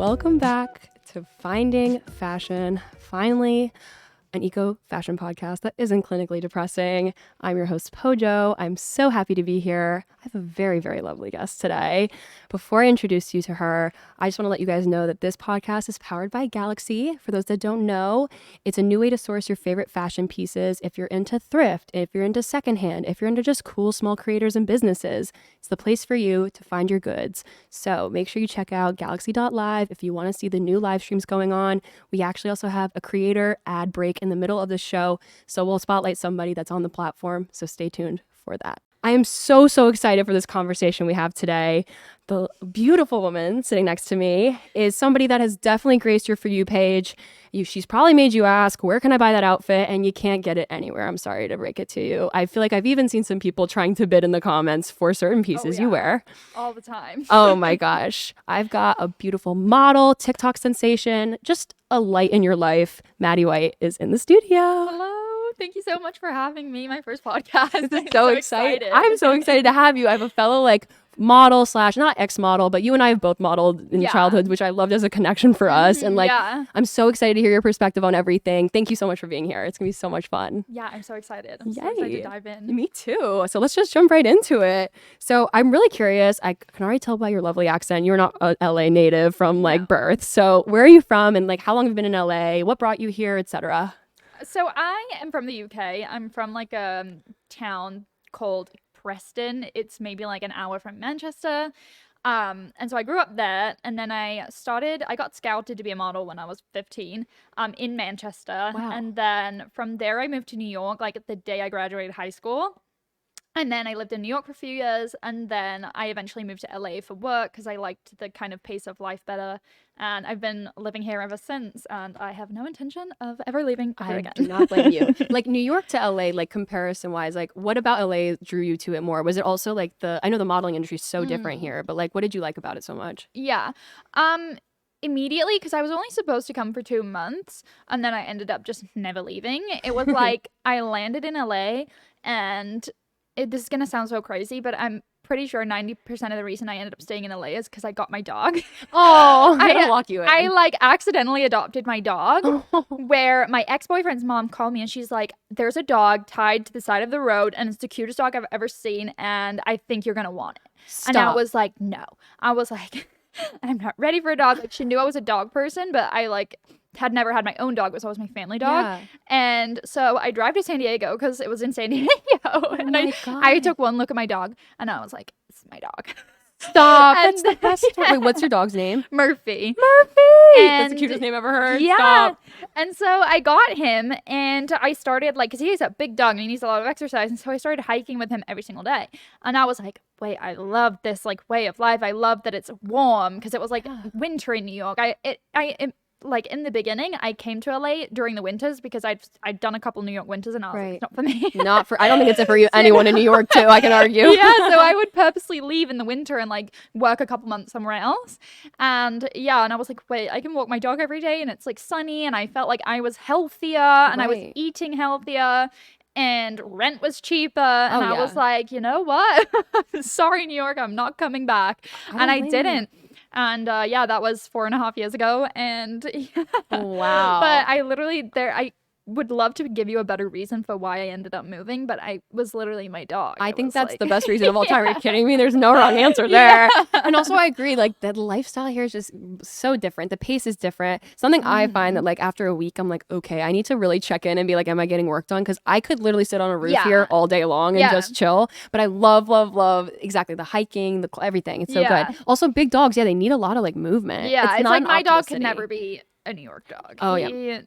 Welcome back to Finding Fashion. Finally, an eco fashion podcast that isn't clinically depressing. I'm your host, Pojo. I'm so happy to be here. I have a very, very lovely guest today. Before I introduce you to her, I just want to let you guys know that this podcast is powered by Galaxy. For those that don't know, it's a new way to source your favorite fashion pieces. If you're into thrift, if you're into secondhand, if you're into just cool small creators and businesses, it's the place for you to find your goods. So make sure you check out galaxy.live if you want to see the new live streams going on. We actually also have a creator ad break in the middle of the show, so we'll spotlight somebody that's on the platform, so stay tuned for that. I am so excited for this conversation we have today. The beautiful woman sitting next to me is somebody that has definitely graced your For You page. She's probably made you ask, where can I buy that outfit? And you can't get it anywhere. I'm sorry to break it to you. I feel like I've even seen some people trying to bid in the comments for certain pieces you wear. All the time. Oh my gosh. I've got a beautiful model, TikTok sensation, just a light in your life. Maddie White is in the studio. Hello. Thank you so much for having me. My first podcast. I'm so excited. I'm so excited to have you. I have a fellow model / not ex-model, but you and I have both modeled in childhood, which I loved as a connection for us. And I'm so excited to hear your perspective on everything. Thank you so much for being here. It's gonna be so much fun. Yeah, I'm so excited. I'm so excited to dive in. Me too. So let's just jump right into it. So I'm really curious. I can already tell by your lovely accent, you're not a LA native from birth. So where are you from, and how long have you been in LA? What brought you here, etc.? So I am from the UK. I'm from a town called Preston. It's maybe an hour from Manchester. And so I grew up there, and then I got scouted to be a model when I was 15 in Manchester. Wow. And then from there I moved to New York the day I graduated high school. And then I lived in New York for a few years, and then I eventually moved to LA for work because I liked the kind of pace of life better. And I've been living here ever since, and I have no intention of ever leaving ever again. I do not blame you. New York to LA, comparison-wise, what about LA drew you to it more? Was it also I know the modeling industry is so different here, but what did you like about it so much? Yeah. Immediately, because I was only supposed to come for 2 months, and then I ended up just never leaving. It was I landed in LA, and this is going to sound so crazy, but I'm pretty sure 90% of the reason I ended up staying in LA is because I got my dog. Oh, I'm gonna lock you in. I accidentally adopted my dog, where my ex-boyfriend's mom called me and she's like, there's a dog tied to the side of the road and it's the cutest dog I've ever seen and I think you're gonna want it. Stop. And I was like, no. I was like, I'm not ready for a dog. She knew I was a dog person, but I had never had my own dog. It was always my family dog. Yeah. And so I drive to San Diego because it was in San Diego. And I took one look at my dog and I was like, this is my dog. Stop. That's the best. Wait, what's your dog's name? Murphy. That's the cutest name I've ever heard. Yeah. Stop. And so I got him and I started because he's a big dog and he needs a lot of exercise. And so I started hiking with him every single day. And I was like, wait, I love this way of life. I love that it's warm because it was winter in New York. In the beginning, I came to LA during the winters because I'd done a couple New York winters and I was like, it's not for me. I don't think it's for you. Anyone in New York too, I can argue. Yeah, so I would purposely leave in the winter and work a couple months somewhere else. And and I was like, wait, I can walk my dog every day and it's sunny and I felt like I was healthier and I was eating healthier. And rent was cheaper. And I was like, you know what? Sorry, New York, I'm not coming back. And I didn't. And that was 4.5 years ago. And wow. But I would love to give you a better reason for why I ended up moving, but I was literally my dog. I think that's the best reason of all time. Are you kidding me? There's no wrong answer there. Yeah. And also I agree, the lifestyle here is just so different. The pace is different. Something I find that after a week, I'm okay, I need to really check in and be am I getting work done? Because I could literally sit on a roof here all day long and just chill. But I love exactly the hiking, the everything. It's so good. Also big dogs, they need a lot of movement. Yeah, it's my dog could never be a New York dog. Oh yeah,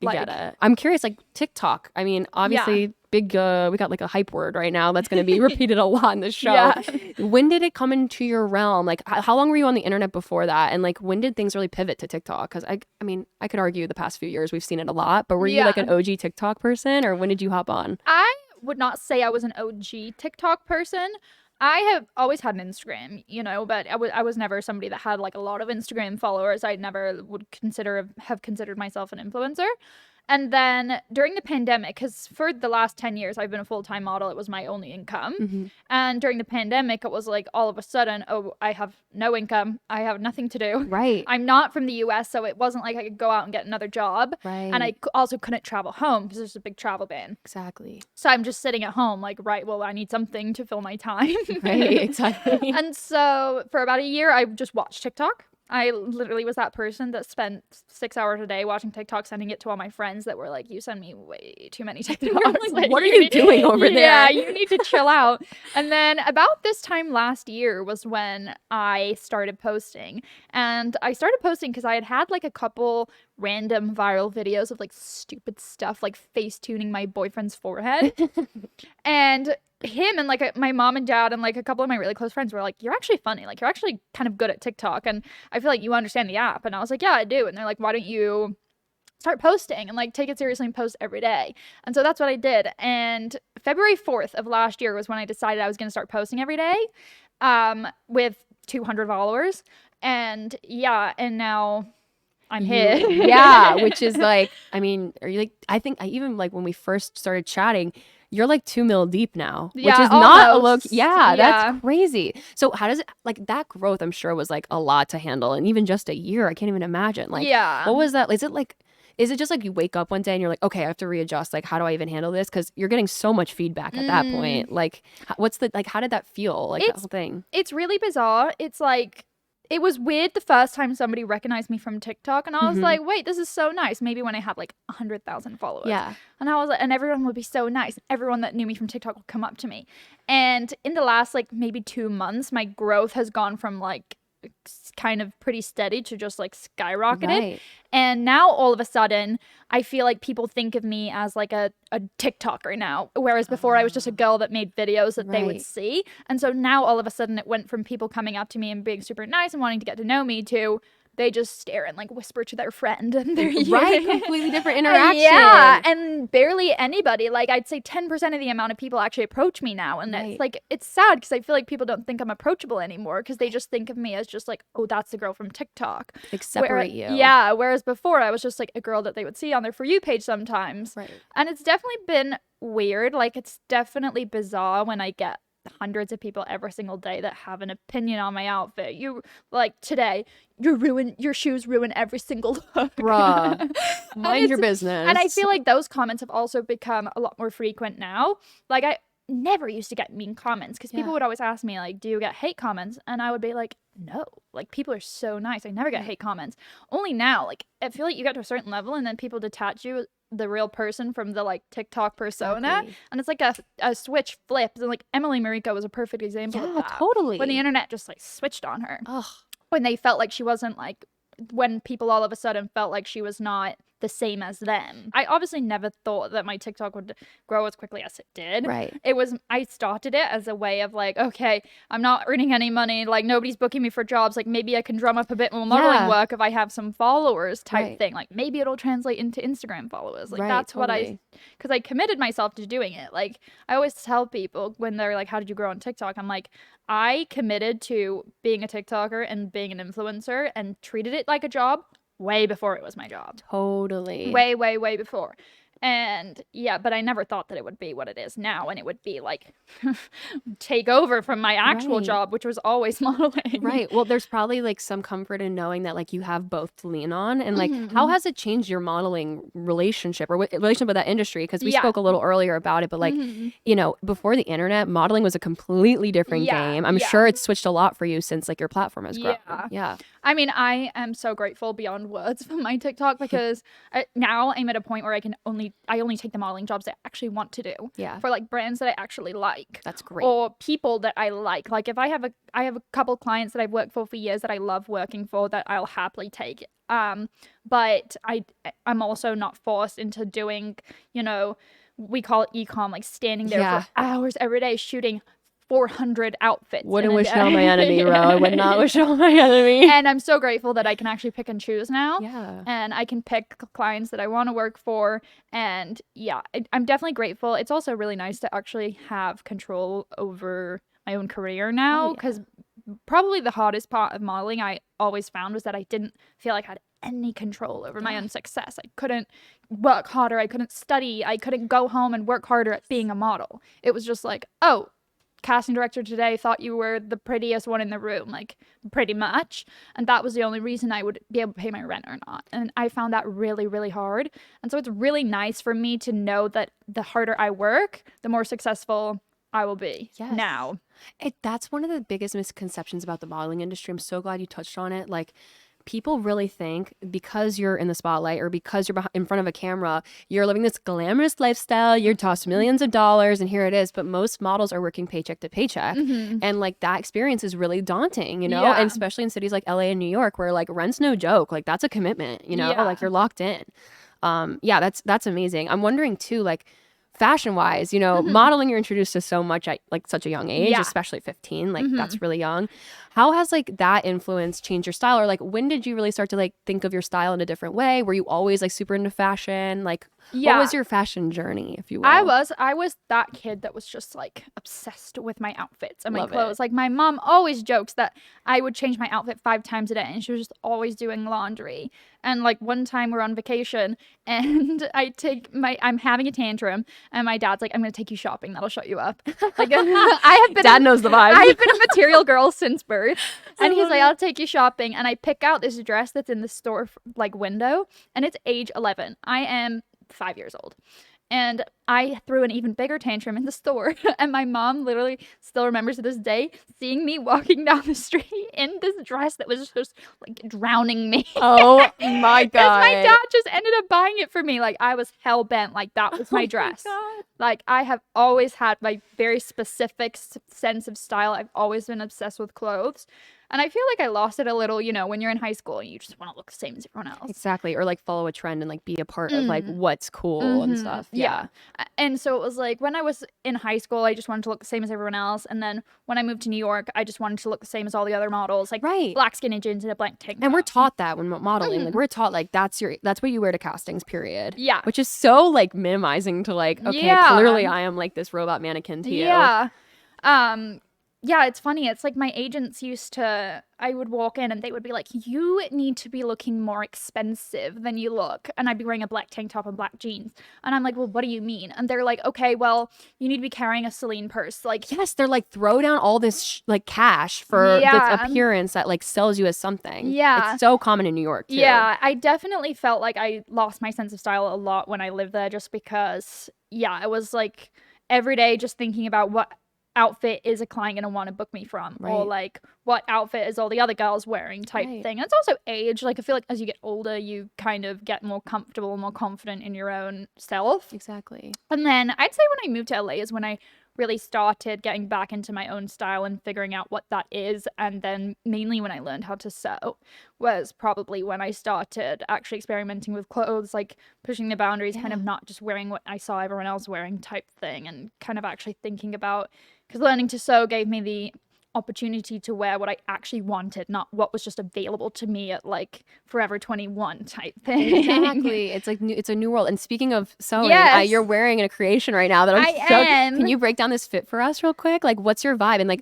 get it. I'm curious, TikTok. I mean, obviously, big. We got a hype word right now that's going to be repeated a lot in the show. Yeah. When did it come into your realm? How long were you on the internet before that? And when did things really pivot to TikTok? Because I mean, I could argue the past few years we've seen it a lot. But were you an OG TikTok person, or when did you hop on? I would not say I was an OG TikTok person. I have always had an Instagram, but I was never somebody that had a lot of Instagram followers. I never would have considered myself an influencer. And then during the pandemic, because for the last 10 years, I've been a full-time model. It was my only income. And during the pandemic, it was like all of a sudden, oh, I have no income. I have nothing to do. Right. I'm not from the US, so it wasn't like I could go out and get another job. Right. And I also couldn't travel home because there's a big travel ban. Exactly. So I'm just sitting at home like, right, well, I need something to fill my time. Right, exactly. And so for about a year, I just watched TikTok. I literally was that person that spent 6 hours a day watching TikTok, sending it to all my friends that were like, you send me way too many TikToks. Like, what are you doing over there? Yeah, you need to chill out. And then about this time last year was when I started posting. And I started posting because I had like a couple random viral videos of like stupid stuff, like face tuning my boyfriend's forehead. And him and like my mom and dad and like a couple of my really close friends were like, you're actually funny, like you're actually kind of good at TikTok and I feel like you understand the app. And I was like, yeah, I do. And they're like, why don't you start posting and like take it seriously and post every day? And so that's what I did. And February 4th of last year was when I decided I was going to start posting every day with 200 followers. And yeah, and now I'm here. Yeah, which is like, I mean, are you like, I think I even like when we first started chatting, you're like 2 mil deep now, which is not a look. Yeah, that's crazy. So how does it, like that growth, I'm sure was like a lot to handle. And even just a year, I can't even imagine. Like, what was that? Is it just like you wake up one day and you're like, okay, I have to readjust. Like, how do I even handle this? Because you're getting so much feedback at that point. Like, how did that feel? Like that whole thing? It's really bizarre. It's like, it was weird the first time somebody recognized me from TikTok, and I was like, wait, this is so nice. Maybe when I had like 100,000 followers. Yeah. And I was like, and everyone would be so nice. Everyone that knew me from TikTok would come up to me. And in the last like maybe 2 months, my growth has gone from like kind of pretty steady to just like skyrocketed. Right. And now all of a sudden I feel like people think of me as like a TikToker now, whereas before I was just a girl that made videos that they would see. And so now all of a sudden it went from people coming up to me and being super nice and wanting to get to know me to they just stare and like whisper to their friend and they're completely different interaction. Yeah, and barely anybody. Like I'd say 10% of the amount of people actually approach me now, and it's like it's sad because I feel like people don't think I'm approachable anymore because they just think of me as just like, oh, that's the girl from TikTok. Like separate you. Yeah, whereas before I was just like a girl that they would see on their For You page sometimes. Right. And it's definitely been weird. Like it's definitely bizarre when I get hundreds of people every single day that have an opinion on my outfit. You like today, your shoes ruin every single look. Bruh. Mind your business. And I feel like those comments have also become a lot more frequent now. Like I never used to get mean comments because people would always ask me like, do you get hate comments? And I would be like, no, like people are so nice. I never get hate comments. Only now, like I feel like you get to a certain level and then people detach you, the real person, from the like TikTok persona. And it's like a switch flips, and like Emily Mariko was a perfect example of that. Totally. When the internet just like switched on her. Ugh. When they felt like she wasn't like, when people all of a sudden felt like she was not the same as them. I obviously never thought that my TikTok would grow as quickly as it did. Right. I started it as a way of like, okay, I'm not earning any money. Like nobody's booking me for jobs. Like maybe I can drum up a bit more modeling work if I have some followers type thing. Like maybe it'll translate into Instagram followers. Like that's what because I committed myself to doing it. Like I always tell people when they're like, how did you grow on TikTok? I'm like, I committed to being a TikToker and being an influencer and treated it like a job way before it was my job. Totally. Way before. And yeah, but I never thought that it would be what it is now, and it would be like take over from my actual job, which was always modeling. Right. Well, there's probably like some comfort in knowing that like you have both to lean on, and like how has it changed your modeling relationship or relationship with that industry? Because we spoke a little earlier about it, but like you know, before the internet, modeling was a completely different game. I'm sure it's switched a lot for you since like your platform has grown. Yeah. I mean, I am so grateful beyond words for my TikTok because now I'm at a point where I only take the modeling jobs that I actually want to do. Yeah. For like brands that I actually like. That's great. Or people that I like. Like if I have a couple clients that I've worked for years that I love working for that I'll happily take. But I'm also not forced into doing, you know, we call it e-com, like standing there for hours every day shooting 400 outfits. Wouldn't wish it on my enemy, Ro. I would not wish it on my enemy. And I'm so grateful that I can actually pick and choose now. Yeah. And I can pick clients that I want to work for. And yeah, I'm definitely grateful. It's also really nice to actually have control over my own career now, because probably the hardest part of modeling I always found was that I didn't feel like I had any control over my own success. I couldn't work harder. I couldn't study. I couldn't go home and work harder at being a model. It was just like, oh, casting director today thought you were the prettiest one in the room, like pretty much. And that was the only reason I would be able to pay my rent or not. And I found that really, really hard. And so it's really nice for me to know that the harder I work, the more successful I will be now. That's one of the biggest misconceptions about the modeling industry. I'm so glad you touched on it. Like, people really think because you're in the spotlight or because you're in front of a camera, you're living this glamorous lifestyle, you're tossed millions of dollars, and here it is. But most models are working paycheck to paycheck. And like that experience is really daunting, you know, and especially in cities like LA and New York where like rent's no joke. Like that's a commitment, you know, like you're locked in. That's amazing. I'm wondering too, like, fashion wise, you know, modeling, you're introduced to so much at like such a young age, especially 15, like that's really young. How has like that influence changed your style? Or like when did you really start to like think of your style in a different way? Were you always like super into fashion? Like what was your fashion journey, if you will? I was that kid that was just like obsessed with my outfits and my clothes. Like my mom always jokes that I would change my outfit 5 times a day and she was just always doing laundry. And like one time we're on vacation and I'm having a tantrum and my dad's like, I'm gonna take you shopping, that'll shut you up. Like Dad knows the vibe. I have been a material girl since birth. And he's like, I'll take you shopping. And I pick out this dress that's in the store like window and it's age 11. I am 5 years old. And I threw an even bigger tantrum in the store. And my mom literally still remembers to this day seeing me walking down the street in this dress that was just like drowning me. Oh my God. My dad just ended up buying it for me. Like I was hell bent. Like that was my dress. Like I have always had my very specific sense of style. I've always been obsessed with clothes. And I feel like I lost it a little, you know, when you're in high school and you just want to look the same as everyone else. Exactly. Or like follow a trend and like be a part of like what's cool and stuff. Yeah. And so it was like when I was in high school, I just wanted to look the same as everyone else. And then when I moved to New York, I just wanted to look the same as all the other models. Like black skinny jeans and a blank tank top. And we're taught that when modeling. Like we're taught like that's what you wear to castings, period. Yeah. Which is so like minimizing to like, okay, clearly I am like this robot mannequin to you. Yeah. Yeah, it's funny. It's like my agents I would walk in and they would be like, you need to be looking more expensive than you look. And I'd be wearing a black tank top and black jeans. And I'm like, well, what do you mean? And they're like, okay, well, you need to be carrying a Celine purse. Like, yes, they're like, throw down all this like cash for this appearance that like sells you as something. Yeah. It's so common in New York too. Yeah, I definitely felt like I lost my sense of style a lot when I lived there just because, I was like every day just thinking about what outfit is a client gonna want to book me from, or like what outfit is all the other girls wearing type thing. And it's also age. Like I feel like as you get older you kind of get more comfortable, more confident in your own self. Exactly. And then I'd say when I moved to LA is when I really started getting back into my own style and figuring out what that is. And then mainly when I learned how to sew was probably when I started actually experimenting with clothes, like pushing the boundaries, kind of not just wearing what I saw everyone else wearing type thing, and kind of actually thinking about, because learning to sew gave me the opportunity to wear what I actually wanted, not what was just available to me at like Forever 21 type thing. Exactly. It's like it's a new world. And speaking of sewing, you're wearing a creation right now that I'm Can you break down this fit for us real quick? Like what's your vibe? And like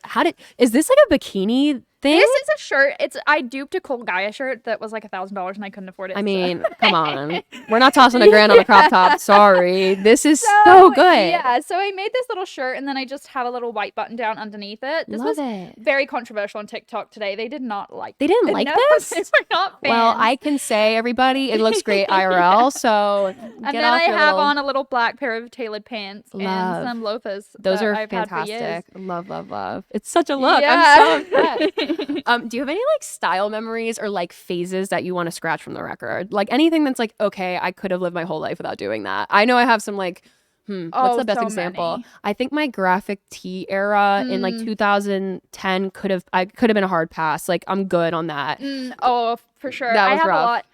is this like a bikini thing? This is a shirt. I duped a Cole Gaia shirt that was like $1,000 and I couldn't afford it. I mean, come on. We're not tossing $1,000 on a crop top. Sorry. This is so good. Yeah. So I made this little shirt and then I just have a little white button down underneath it. This was very controversial on TikTok today. They did not like They didn't like this? They were not fans. Well, I can say, everybody, it looks great IRL. So and then I have on a little black pair of tailored pants and some loafers. Those are I've fantastic. Had for years. Love, love, love. It's such a look. I'm so impressed. Do you have any like style memories or like phases that you want to scratch from the record? Like anything that's like, okay, I could have lived my whole life without doing that. I know I have some like, what's the best example? Many. I think my graphic tee era in like 2010 could have been a hard pass. Like I'm good on that. Oh, for sure. That was I have rough.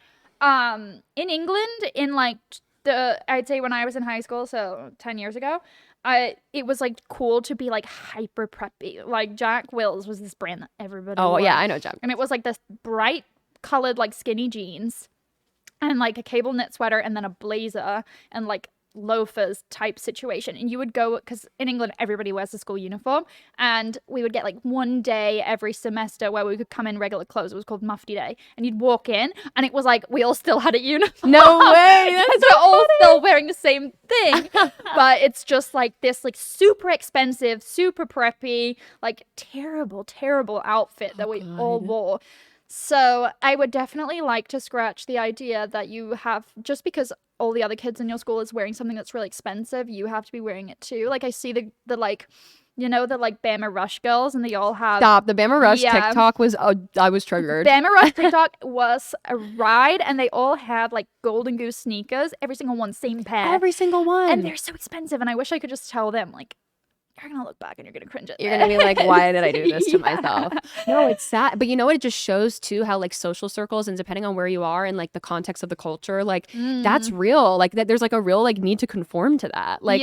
a lot. In England, in like I'd say when I was in high school, so 10 years ago, it was like cool to be like hyper preppy. Like Jack Wills was this brand that everybody wore. Yeah, I know Jack. And it was like this bright colored like skinny jeans and like a cable knit sweater and then a blazer and like loafers type situation, and you would go, because in England everybody wears the school uniform, and we would get like one day every semester where we could come in regular clothes. It was called Mufti Day, and you'd walk in and it was like we all still had a uniform. No way. That's we're all still wearing the same thing, but it's just like this like super expensive, super preppy, like terrible outfit that we all wore. So I would definitely like to scratch the idea that you have, just because all the other kids in your school is wearing something that's really expensive, you have to be wearing it too. Like I see the like, you know, the like Bama Rush girls, and they all have... Stop. The Bama Rush TikTok was, I was triggered. Bama Rush TikTok was a ride, and they all had like Golden Goose sneakers, every single one, same pair. Every single one. And they're so expensive, and I wish I could just tell them like, you're gonna look back and you're gonna cringe at You're gonna be like, why did I do this to myself? No, it's sad. But you know what? It just shows too how like social circles, and depending on where you are and like the context of the culture, like that's real. Like that there's like a real like need to conform to that. Like,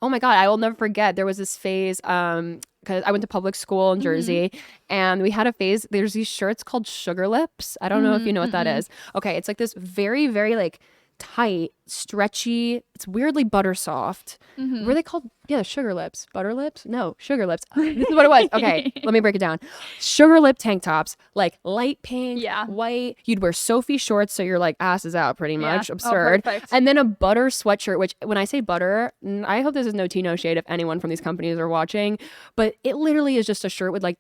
oh my God, I will never forget. There was this phase, because I went to public school in Jersey, and we had a phase. There's these shirts called Sugar Lips. I don't know if you know what that is. Okay, it's like this very, very like tight, stretchy, it's weirdly butter soft. Were they called Sugar Lips? Butter Lips? No, Sugar Lips. This is what it was. Okay, let me break it down. Sugar Lip tank tops, like light pink, white. You'd wear Sophie shorts, so your like ass is out pretty much. Absurd. And then a butter sweatshirt, which when I say butter, I hope this is no tea, no shade if anyone from these companies are watching, but it literally is just a shirt with like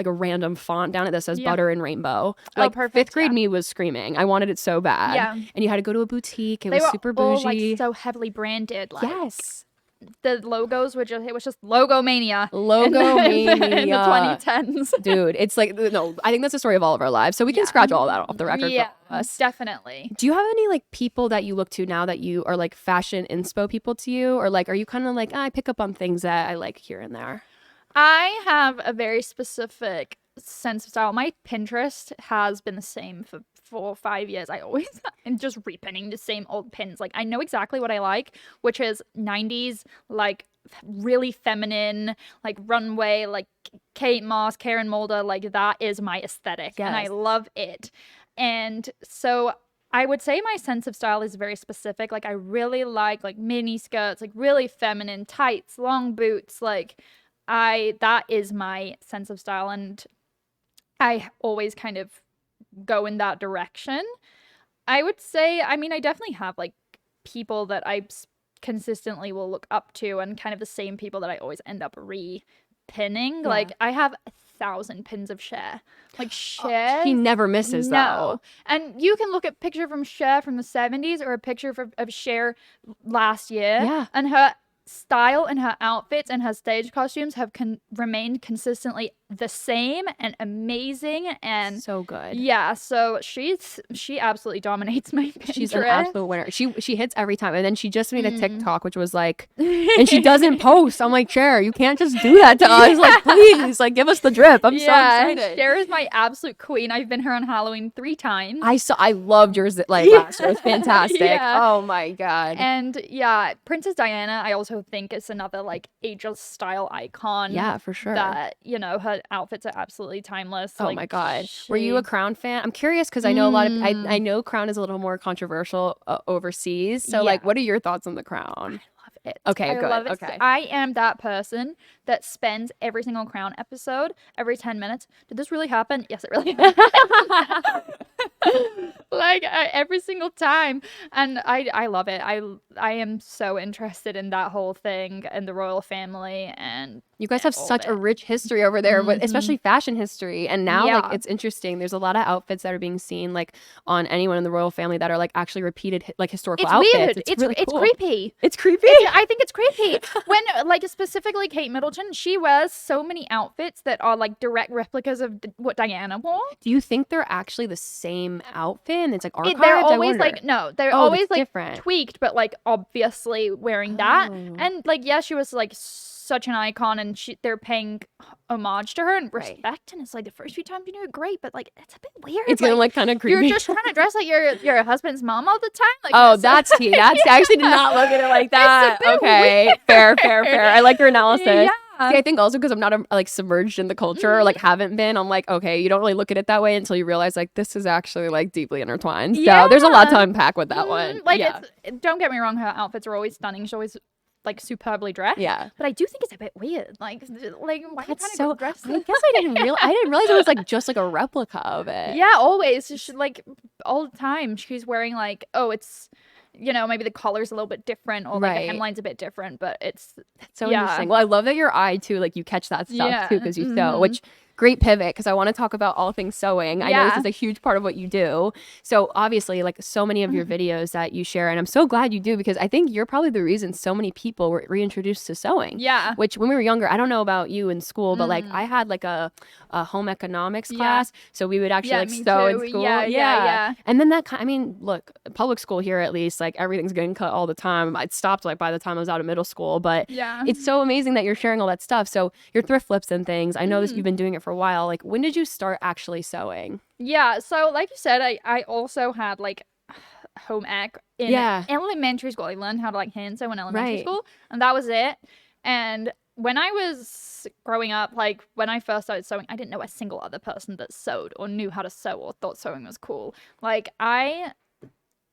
a random font down it that says butter and rainbow. Like fifth grade me was screaming. I wanted it so bad. Yeah. And you had to go to a boutique. It was super bougie. All, like, so heavily branded. Like, yes. The logos were just, it was just logo mania. Logo mania. In the 2010s. Dude, it's like, no, I think that's the story of all of our lives. So we can scratch all that off the record for us. Definitely. Do you have any like people that you look to now that you are like fashion inspo people to you? Or like, are you kind of like, I pick up on things that I like here and there? I have a very specific sense of style. My Pinterest has been the same for 4 or 5 years. I always am just repinning the same old pins. Like I know exactly what I like, which is 90s, like really feminine, like runway, like Kate Moss, Karen Mulder, like that is my aesthetic. Yes. And I love it. And so I would say my sense of style is very specific. Like I really like mini skirts, like really feminine tights, long boots, like that is my sense of style, and I always kind of go in that direction. I would say, I mean, I definitely have like people that I consistently will look up to, and kind of the same people that I always end up re-pinning. Yeah. Like I have 1,000 pins of Cher. Like Cher. He never misses though. And you can look at a picture from Cher from the 70s or a picture of Cher last year. Yeah. And her style and her outfits and her stage costumes have remained consistently the same and amazing and so good. Yeah, so she absolutely dominates my Pinterest. She's an absolute winner. She hits every time. And then she just made a TikTok which was like, and she doesn't post. I'm like, Cher, you can't just do that to us. Like, please, like give us the drip. I'm so excited. Cher is my absolute queen. I've been her on Halloween 3 times. I loved yours like last year. It was fantastic. Oh my God. And yeah, Princess Diana, I also think is another like ageless style icon. Yeah, for sure. That, you know, her outfits are absolutely timeless. Oh my God. Were you a Crown fan? I'm curious because I know a lot of I know Crown is a little more controversial overseas. So like, what are your thoughts on the Crown? It. Okay, I good. Love it. Okay. I am that person that spends every single Crown episode every 10 minutes. Did this really happen? Yes, it really happened. Like every single time. And I love it. I am so interested in that whole thing and the royal family, and you guys have such a rich history over there, but especially fashion history. And now like it's interesting. There's a lot of outfits that are being seen like on anyone in the royal family that are like actually repeated like historical outfits. Weird. It's really cool. Creepy. It's creepy. I think it's creepy. When like specifically Kate Middleton, she wears so many outfits that are like direct replicas of what Diana wore. Do you think they're actually the same outfit? And it's like archived? They're always like they're always like different. Tweaked, but like obviously wearing that. And like she was like such an icon, and they're paying homage to her and respect. And it's like the first few times you do it great, but like it's a bit weird. It's like, like kind of creepy. You're just trying to dress like your husband's mom all the time. Like that's tea. I actually did not look at it like that. Okay, fair. I like your analysis. Yeah. See, I think also because I'm not like submerged in the culture or like haven't been, I'm like, okay, you don't really look at it that way until you realize like this is actually like deeply intertwined. So there's a lot to unpack with that one. Like, don't get me wrong, her outfits are always stunning. She's always like superbly dressed. Yeah. But I do think it's a bit weird. Like why That's so dressed? I guess I didn't realize it was like just like a replica of it. Yeah, always. She, like all the time she's wearing like, oh, it's, you know, maybe the collar's a little bit different or like the hemline's a bit different, but it's so interesting. Well, I love that your eye too, like you catch that stuff too because you sew, which great pivot because I want to talk about all things sewing. I know this is a huge part of what you do. So obviously like so many of your videos that you share, and I'm so glad you do because I think you're probably the reason so many people were reintroduced to sewing. Yeah. Which when we were younger, I don't know about you in school, but like I had like a home economics class. So we would actually like sew in school. Yeah. And then I mean, look, public school here at least, like everything's getting cut all the time. I'd stopped like by the time I was out of middle school, but it's so amazing that you're sharing all that stuff. So your thrift flips and things, I know this, you've been doing it for a while. Like when did you start actually sewing? Yeah, so like you said, I also had like home ec in elementary school. I learned how to like hand sew in elementary school, and that was it. And when I was growing up, like when I first started sewing, I didn't know a single other person that sewed or knew how to sew or thought sewing was cool. Like I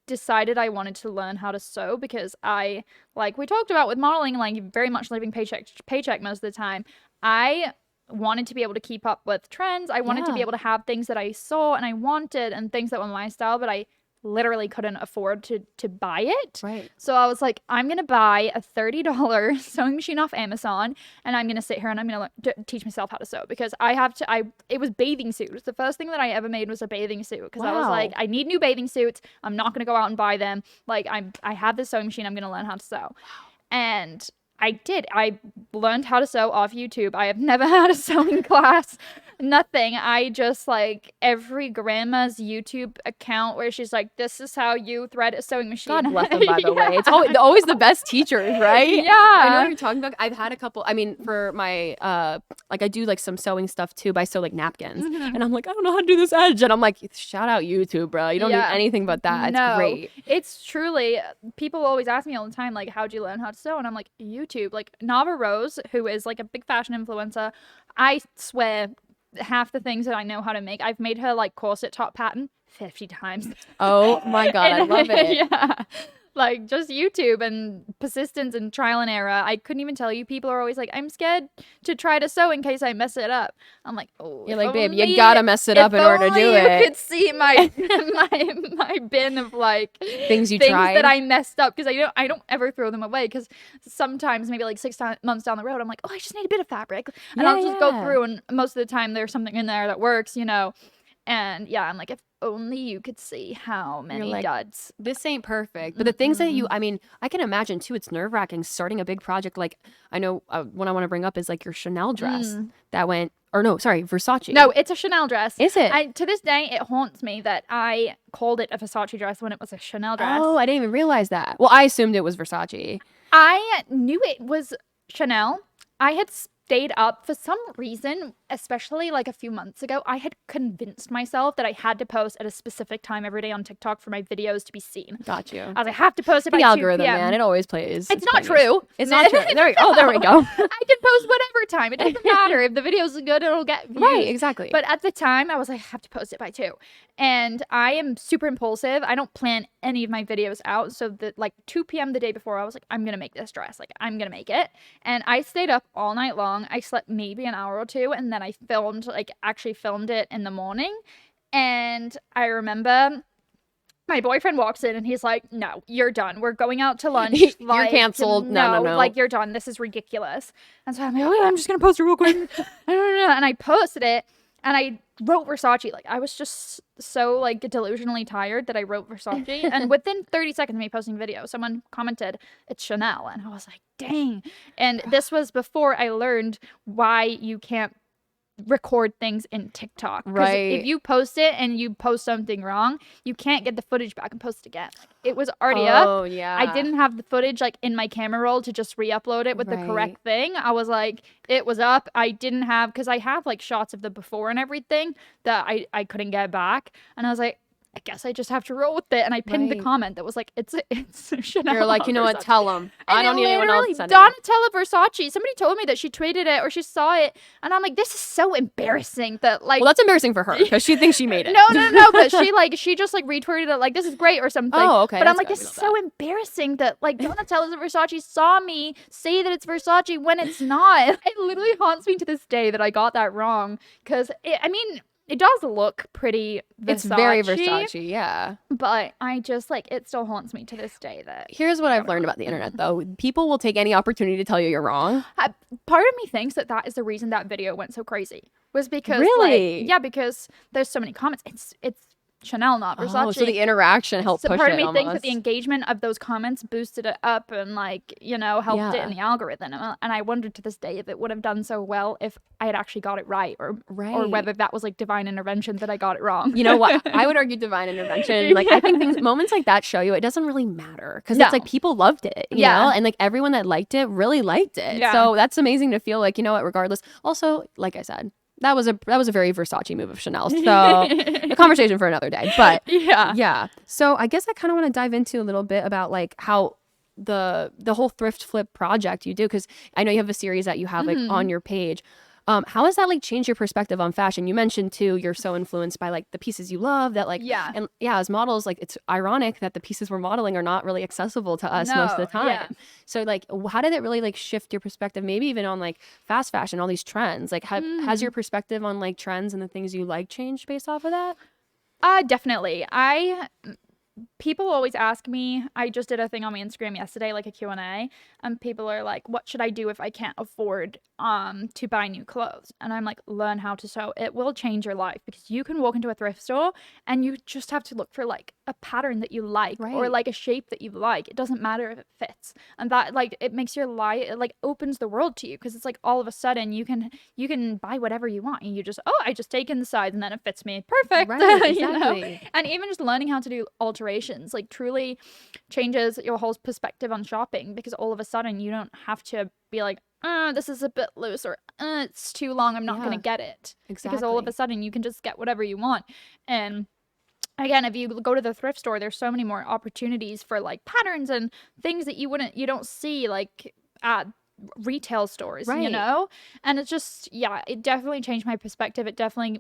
decided I wanted to learn how to sew because I, like we talked about with modeling, like very much living paycheck to paycheck most of the time. I wanted to be able to keep up with trends. I wanted to be able to have things that I saw and I wanted and things that were my style, but I literally couldn't afford to buy it. Right. So I was like, I'm going to buy a $30 sewing machine off Amazon and I'm going to sit here and I'm going to teach myself how to sew because it was bathing suits. The first thing that I ever made was a bathing suit because I was like, I need new bathing suits. I'm not going to go out and buy them. Like I have this sewing machine. I'm going to learn how to sew. And I did. I learned how to sew off YouTube. I have never had a sewing class. Nothing. I just like every grandma's YouTube account where she's like, this is how you thread a sewing machine. God bless them, by the way. It's always the best teachers, right? Yeah. I know what you're talking about. I've had a couple, I mean, for my, like I do like some sewing stuff too, but I sew like napkins. And I'm like, I don't know how to do this edge. And I'm like, shout out YouTube, bro. You don't need anything but that. It's great. It's truly, people always ask me all the time, like, how'd you learn how to sew? And I'm like, YouTube. Like Nava Rose, who is like a big fashion influencer, I swear half the things that I know how to make, I've made her like corset top pattern 50 times. Oh my God, I love it. Yeah. Like just YouTube and persistence and trial and error. I couldn't even tell you. People are always like, I'm scared to try to sew in case I mess it up. I'm like, oh, you're like, babe, you gotta mess it up in order to do it. You could see my my bin of like things tried that I messed up because I don't ever throw them away because sometimes maybe like 6 months down the road I'm like, oh, I just need a bit of fabric and I'll just go through and most of the time there's something in there that works, you know. And yeah, I'm like, if only you could see how many duds. This ain't perfect. But the things that I mean, I can imagine too, it's nerve wracking starting a big project. Like, I know one I want to bring up is like your Chanel dress that went, or no, sorry, Versace. No, it's a Chanel dress. Is it? To this day, it haunts me that I called it a Versace dress when it was a Chanel dress. Oh, I didn't even realize that. Well, I assumed it was Versace. I knew it was Chanel. I had stayed up for some reason, especially like a few months ago. I had convinced myself that I had to post at a specific time every day on TikTok for my videos to be seen. Got you. I was like, I have to post it by 2 algorithm, p.m. man. It always plays. It's not true. It's not true. There we go. I can post whatever time. It doesn't matter. If the video is good, it'll get views. Right, exactly. But at the time, I was like, I have to post it by 2. And I am super impulsive. I don't plan any of my videos out. So that like 2 p.m. the day before, I was like, I'm going to make this dress. Like, I'm going to make it. And I stayed up all night long. I slept maybe an hour or 2. And then I actually filmed it in the morning. And I remember my boyfriend walks in and he's like, no, you're done. We're going out to lunch. You're canceled. No. Like, you're done. This is ridiculous. And so I'm like, oh, yeah, I'm just going to post it real quick. And I posted it. And I wrote Versace. Like, I was just so, like, delusionally tired that I wrote Versace. And within 30 seconds of me posting video, someone commented, it's Chanel. And I was like, dang. And this was before I learned why you can't record things in TikTok. Right. If you post it and you post something wrong, you can't get the footage back and post it again. Like, it was already up. Oh, yeah. I didn't have the footage like in my camera roll to just re-upload it with the correct thing. I was like, it was up. I didn't have, because I have like shots of the before and everything that I couldn't get back. And I was like, I guess I just have to roll with it. And I pinned the comment that was like, it's Chanel. You're like, you know what? Tell them. I don't need anyone else sending it. Donatella Versace. Somebody told me that she tweeted it or she saw it, and I'm like, this is so embarrassing that like. Well, that's embarrassing for her because she thinks she made it. No, but she just like retweeted it like, this is great or something. Oh, okay. But I'm like, this is so embarrassing that like Donatella Versace saw me say that it's Versace when it's not. It literally haunts me to this day that I got that wrong because it does look pretty Versace. It's very Versace, yeah. But I just, like, it still haunts me to this day that... Here's what I've learned about the internet, though. People will take any opportunity to tell you you're wrong. Part of me thinks that is the reason that video went so crazy. Was because, really? Like, because there's so many comments. It's Chanel, not Versace. Oh, so the interaction helped push it part of me almost. thinks that the engagement of those comments boosted it up and like, helped it in the algorithm. And I wondered to this day if it would have done so well if I had actually got it right or whether that was like divine intervention that I got it wrong. You know what? I would argue divine intervention. Like I think moments like that show you it doesn't really matter because it's like people loved it, you know? And like everyone that liked it really liked it. Yeah. So that's amazing to feel like, you know what, regardless. Also, like I said, that was a very Versace move of Chanel. So a conversation for another day. But yeah. So I guess I kind of want to dive into a little bit about like how the whole thrift flip project you do, because I know you have a series that you have like on your page. How has that like changed your perspective on fashion? You mentioned too, you're so influenced by like the pieces you love that like, and as models, like it's ironic that the pieces we're modeling are not really accessible to us most of the time. Yeah. So like, how did it really like shift your perspective? Maybe even on like fast fashion, all these trends, like has your perspective on like trends and the things you like changed based off of that? Definitely. People always ask me, I just did a thing on my Instagram yesterday, like a Q&A, and people are like, what should I do if I can't afford to buy new clothes? And I'm like, learn how to sew. It will change your life because you can walk into a thrift store and you just have to look for like a pattern that you like or like a shape that you like. It doesn't matter if it fits. And that like, it makes your life, it like opens the world to you because it's like all of a sudden you can buy whatever you want. And you just, I just take in the size and then it fits me. Perfect. Right, exactly. And even just learning how to do alterations like truly changes your whole perspective on shopping because all of a sudden you don't have to be like, this is a bit loose or it's too long, I'm not going to get it. Exactly. Because all of a sudden you can just get whatever you want. And again, if you go to the thrift store, there's so many more opportunities for like patterns and things that you don't see like at retail stores, you know? And it's just, it definitely changed my perspective.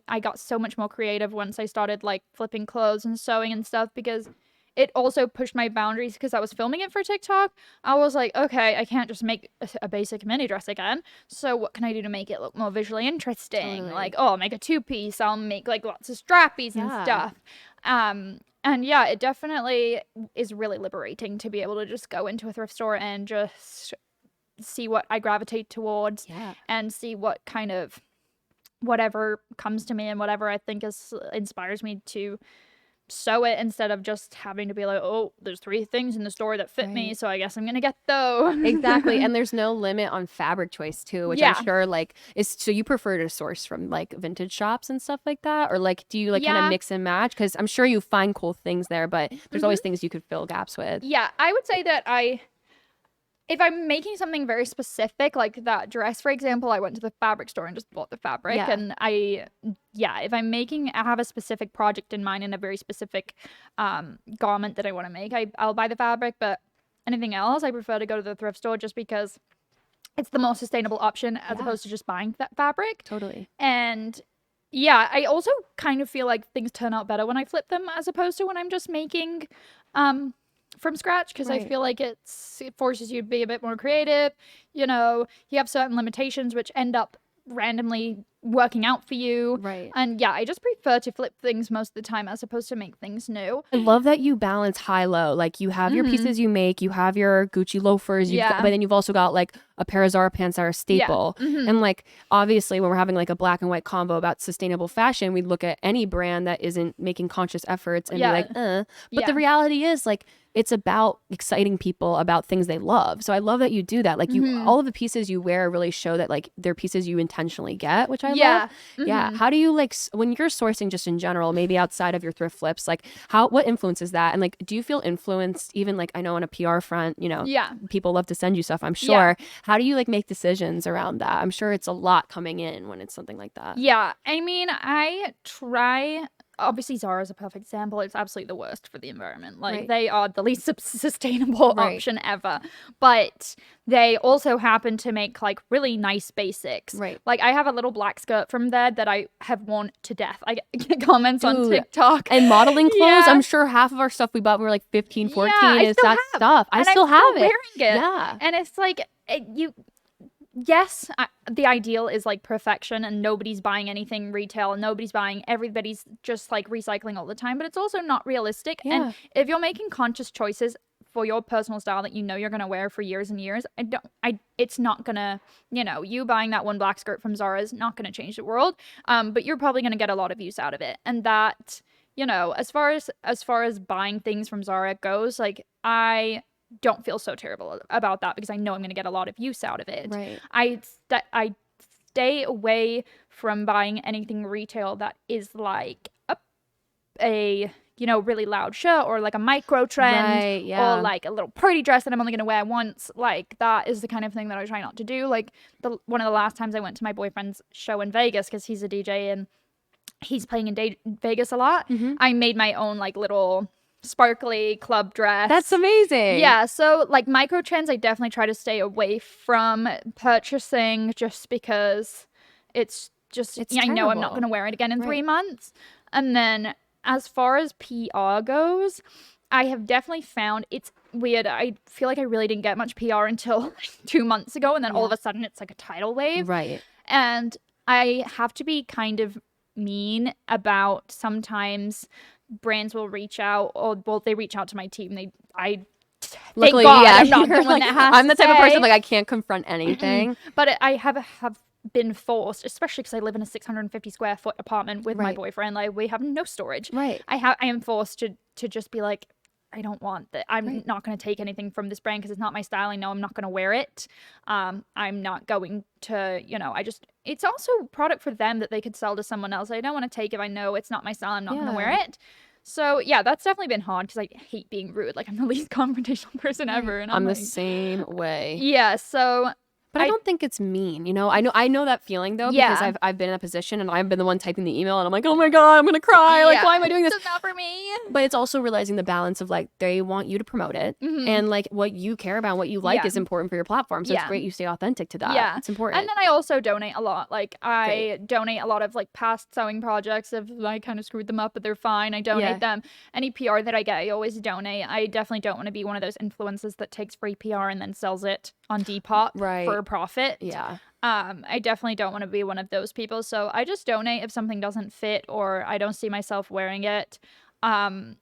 I got so much more creative once I started like flipping clothes and sewing and stuff because it also pushed my boundaries because I was filming it for TikTok. I was like, okay, I can't just make a basic mini dress again. So what can I do to make it look more visually interesting? Totally. Like, I'll make a 2-piece. I'll make like lots of strappies and stuff. And it definitely is really liberating to be able to just go into a thrift store and just see what I gravitate towards and see what kind of whatever comes to me and whatever I think inspires me to sew it instead of just having to be like, there's 3 things in the store that fit me, so I guess I'm gonna get those. Exactly. And there's no limit on fabric choice too, which I'm sure like so you prefer to source from like vintage shops and stuff like that, or like do you like kind of mix and match? Because I'm sure you find cool things there, but there's always things you could fill gaps with. I would say that if I'm making something very specific, like that dress, for example, I went to the fabric store and just bought the fabric. And if I have a specific project in mind and a very specific garment that I want to make, I'll buy the fabric. But anything else, I prefer to go to the thrift store just because it's the most sustainable option as opposed to just buying that fabric. Totally. And I also kind of feel like things turn out better when I flip them as opposed to when I'm just making from scratch because I feel like it forces you to be a bit more creative. You know, you have certain limitations which end up randomly working out for you. And I just prefer to flip things most of the time as opposed to make things new. I love that you balance high-low. Like you have your pieces you make, you have your Gucci loafers, but then you've also got like a pair of Zara pants that are a staple. And like obviously when we're having like a black and white combo about sustainable fashion, we look at any brand that isn't making conscious efforts and be like, But the reality is like it's about exciting people about things they love. So I love that you do that. Like you, all of the pieces you wear really show that like they're pieces you intentionally get, which I love. How do you like when you're sourcing just in general, maybe outside of your thrift flips, like what influences that? And like, do you feel influenced even like I know on a PR front, you know, people love to send you stuff, I'm sure. How do you like make decisions around that? I'm sure it's a lot coming in when it's something like that. I mean, I try obviously Zara is a perfect example. It's absolutely the worst for the environment. Like Right. they are the least sustainable Right. option ever. But they also happen to make like really nice basics. Right. Like I have a little black skirt from there that I have worn to death. I get comments on Dude, TikTok. And modeling clothes, Yeah. I'm sure half of our stuff we bought when we were like 15, 14 I is still that have. stuff. I And still I'm have still it. wearing it. Yeah. And it's like yes, the ideal is like perfection and nobody's buying anything retail and nobody's buying, everybody's just like recycling all the time, but it's also not realistic. Yeah. And if you're making conscious choices for your personal style that you know you're going to wear for years and years, it's not going to, you buying that one black skirt from Zara is not going to change the world. But you're probably going to get a lot of use out of it. And that, as far as buying things from Zara goes, like I don't feel so terrible about that because I know I'm going to get a lot of use out of it. Right. I stay away from buying anything retail that is like a really loud shirt or like a micro trend Right, yeah. or like a little party dress that I'm only going to wear once. Like that is the kind of thing that I try not to do. Like one of the last times I went to my boyfriend's show in Vegas because he's a DJ and he's playing in Vegas a lot. Mhm. I made my own like little sparkly club dress. That's amazing. Yeah, so like micro trends I definitely try to stay away from purchasing just because it's I know I'm not going to wear it again in 3 months. And then as far as PR goes, I have definitely found it's weird. I feel like I really didn't get much PR until like 2 months ago, and then all of a sudden it's like a tidal wave. Right. And I have to be kind of mean about sometimes brands will reach out, or they reach out to my team. Luckily, thank God, yeah, I'm not the you're one like, that has I'm the to type of say. person like I can't confront anything. But I have been forced, especially because I live in a 650 square foot apartment with my boyfriend. Like we have no storage. Right. I am forced to just be like, I don't want that. I'm not going to take anything from this brand because it's not my style. I know I'm not going to wear it. I'm not going to, it's also a product for them that they could sell to someone else. I don't want to take it. I know it's not my style. I'm not going to wear it. So yeah, that's definitely been hard because I hate being rude. Like I'm the least confrontational person ever. And I'm like, the same way. Yeah. So. But I don't think it's mean, I know that feeling though because I've been in a position and I've been the one typing the email and I'm like, oh my God, I'm gonna cry. Like, why am I doing this? It's not for me. But it's also realizing the balance of like they want you to promote it and like what you care about, what you like is important for your platform. So it's great you stay authentic to that. Yeah, it's important. And then I also donate a lot. Like I donate a lot of like past sewing projects if I kind of screwed them up, but they're fine. I donate them. Any PR that I get, I always donate. I definitely don't want to be one of those influencers that takes free PR and then sells it on Depop for a profit. Yeah. I definitely don't want to be one of those people. So I just donate if something doesn't fit or I don't see myself wearing it. And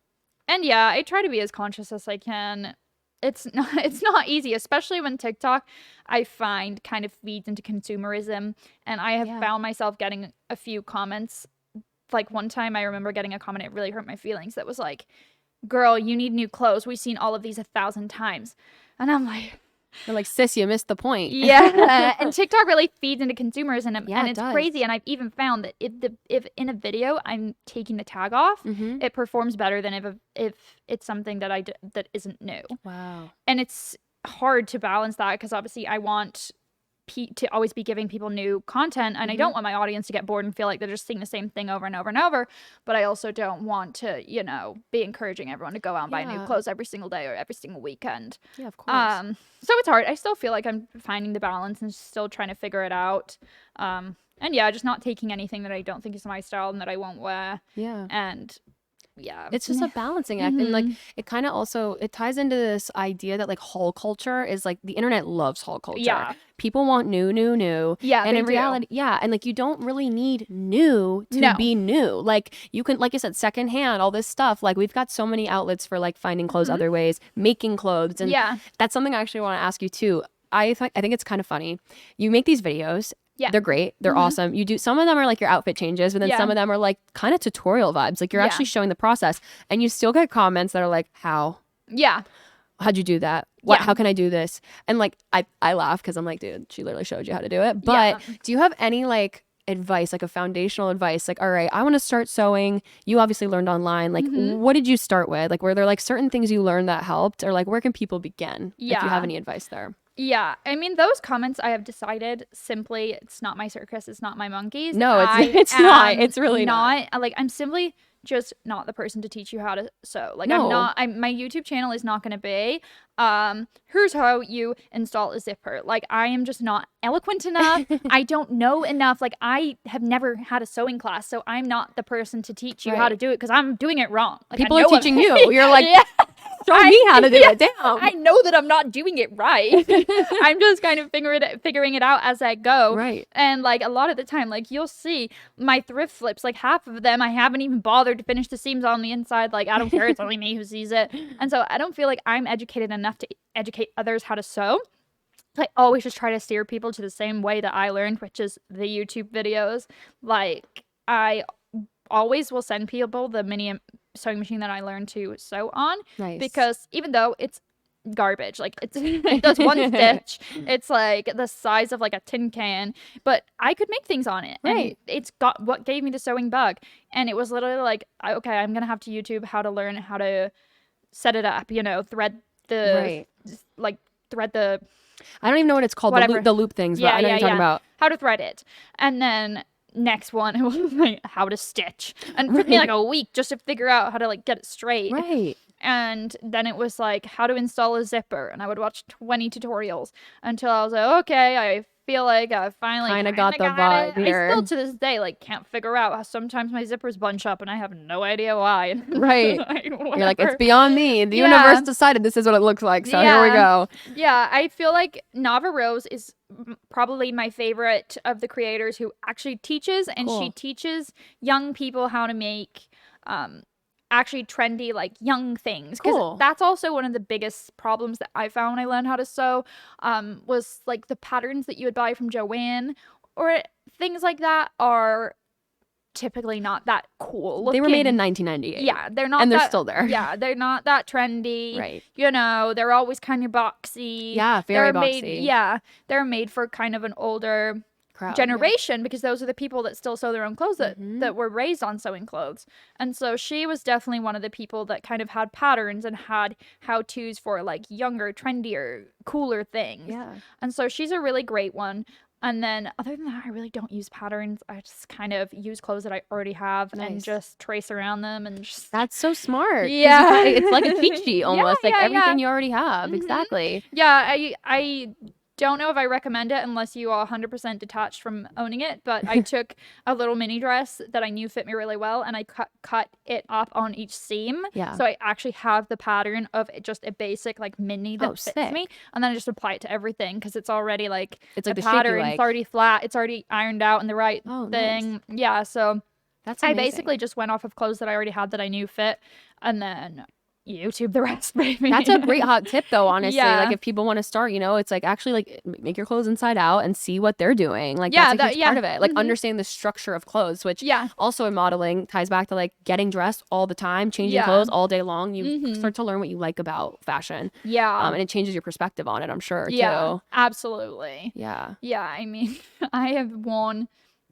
yeah, I try to be as conscious as I can. It's not easy, especially when TikTok, I find, kind of feeds into consumerism. And I have found myself getting a few comments. Like one time I remember getting a comment, it really hurt my feelings, that was like, girl, you need new clothes. We've seen all of these 1,000 times. And I'm like... They're like, sis, you missed the point. Yeah. And TikTok really feeds into consumerism, and it's it does. crazy. And I've even found that if in a video I'm taking the tag off, it performs better than if it's something that that isn't new. Wow. And it's hard to balance that because obviously I want to always be giving people new content, and I don't want my audience to get bored and feel like they're just seeing the same thing over and over and over, but I also don't want to be encouraging everyone to go out and buy new clothes every single day or every single weekend. Yeah, of course. So it's hard. I still feel like I'm finding the balance and still trying to figure it out. And yeah, just not taking anything that I don't think is my style and that I won't wear. Yeah. And yeah, it's just a balancing act. And like it kind of also it ties into this idea that like haul culture is like the internet loves haul culture. Yeah, people want new. Yeah, and in reality, and like you don't really need new to be new. Like you can, like I said, secondhand, all this stuff. Like we've got so many outlets for like finding clothes other ways, making clothes, and that's something I actually want to ask you too. I think it's kind of funny. You make these videos. Yeah. They're great. They're awesome. You do, some of them are like your outfit changes, but then some of them are like kind of tutorial vibes. Like you're actually showing the process, and you still get comments that are like, how? Yeah. How'd you do that? What? How can I do this? And like, I laugh because I'm like, dude, she literally showed you how to do it. But do you have any like advice, like a foundational advice? Like, all right, I want to start sewing. You obviously learned online. Like, what did you start with? Like, were there like certain things you learned that helped, or like where can people begin? If you have any advice there. Yeah, I mean, those comments, I have decided simply, it's not my circus, it's not my monkeys. No, it's not. It's really not. Like, I'm simply just not the person to teach you how to sew. Like, No. my YouTube channel is not going to be, here's how you install a zipper. Like, I am just not eloquent enough. I don't know enough. Like, I have never had a sewing class, so I'm not the person to teach you how to do it because I'm doing it wrong. Like, people are teaching you. You're like, show me how to do it. Damn. I know that I'm not doing it right. I'm just kind of figuring it out as I go. Right. And like a lot of the time, like you'll see my thrift flips, like half of them I haven't even bothered to finish the seams on the inside. Like, I don't care. It's only me who sees it. And so I don't feel like I'm educated enough to educate others how to sew. I always just try to steer people to the same way that I learned, which is the YouTube videos. Like, I always will send people the mini sewing machine that I learned to sew on. Nice. Because even though it's garbage, like it does one stitch, it's like the size of like a tin can, but I could make things on it. Right. And it's got what gave me the sewing bug. And it was literally like, okay, I'm gonna have to YouTube how to learn how to set it up, thread the thread the I don't even know what it's called, the loop things, but I know what you're talking about. How to thread it. And then next one, it was like how to stitch. And it took me like a week just to figure out how to like get it straight. Right. And then it was like how to install a zipper. And I would watch 20 tutorials until I was like, okay, I feel like I finally kind of got the vibe here. I still to this day like can't figure out how sometimes my zippers bunch up and I have no idea why. Right. You're like, it's beyond me. The universe decided this is what it looks like. So here we go. Yeah, I feel like Nava Rose is probably my favorite of the creators who actually teaches, and she teaches young people how to make actually trendy, like, young things. Because that's also one of the biggest problems that I found when I learned how to sew, was like the patterns that you would buy from Joanne or things like that are typically not that cool looking. They were made in 1998. Yeah, they're not, and they're still there. Yeah, they're not that trendy. Right. They're always kind of boxy. Yeah, very boxy. They're made for kind of an older generation, because those are the people that still sew their own clothes that were raised on sewing clothes. And so she was definitely one of the people that kind of had patterns and had how-tos for like younger, trendier, cooler things. Yeah. And so she's a really great one. And then other than that, I really don't use patterns. I just kind of use clothes that I already have and just trace around them and just... That's so smart. Yeah. It's like a cheat sheet almost. Everything you already have. Exactly. Yeah, I don't know if I recommend it unless you are 100% detached from owning it, but I took a little mini dress that I knew fit me really well, and I cut it up on each seam. Yeah. So I actually have the pattern of just a basic like mini that fits me, and then I just apply it to everything because it's already like it's like the pattern. shape you like. It's already flat. It's already ironed out in the right thing. Nice. Yeah. So that's amazing. I basically just went off of clothes that I already had that I knew fit, and then YouTube the rest, baby. That's a great hot tip though, honestly. Like if people want to start, it's like actually like make your clothes inside out and see what they're doing. Like that's a huge part of it. Like understand the structure of clothes, which also in modeling ties back to like getting dressed all the time, changing clothes all day long. You start to learn what you like about fashion. Yeah. And it changes your perspective on it, I'm sure, too. Absolutely. Yeah. Yeah, I mean, I have worn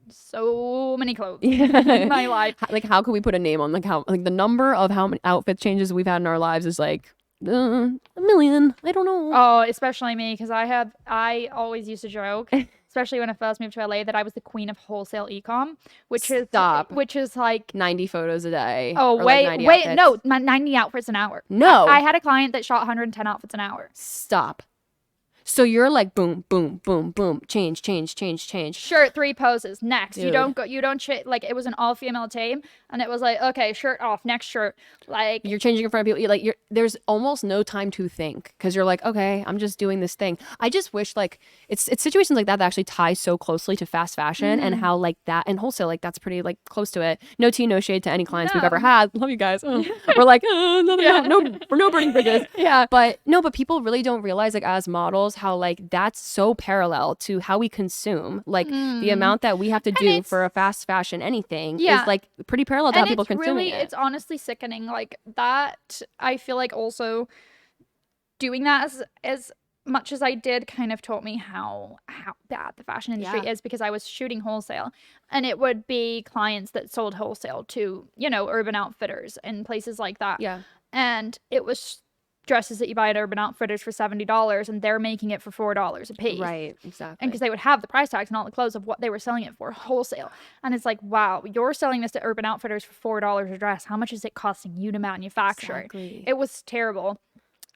so many clothes in my life. Like, how can we put a name on the number of how many outfit changes we've had in our lives is like a million. I don't know. Oh, especially me, because I always used to joke, especially when I first moved to LA, that I was the queen of wholesale ecom, which is like 90 photos a day. Oh, wait, no, 90 outfits an hour. No, I had a client that shot 110 outfits an hour. Stop. So you're like boom, boom, boom, boom, change. Shirt 3 poses. Next, dude. Like it was an all female team, and it was like, okay, shirt off, next shirt. Like you're changing in front of people. There's almost no time to think because you're like, okay, I'm just doing this thing. I just wish like it's situations like that actually tie so closely to fast fashion and how like that and wholesale like that's pretty like close to it. No tea, no shade to any clients we've ever had. Love you guys. We're like, no burning bridges. Yeah, but people really don't realize like as models how like that's so parallel to how we consume, like the amount that we have to do for a fast fashion anything is like pretty parallel to how people consume it. It's honestly sickening like that. I feel like also doing that as much as I did kind of taught me how bad the fashion industry is, because I was shooting wholesale and it would be clients that sold wholesale to Urban Outfitters and places like that. Yeah. And it was dresses that you buy at Urban Outfitters for $70 and they're making it for $4 a piece. Right, exactly. And because they would have the price tags and all the clothes of what they were selling it for wholesale. And it's like, wow, you're selling this to Urban Outfitters for $4 a dress. How much is it costing you to manufacture? Exactly. It was terrible.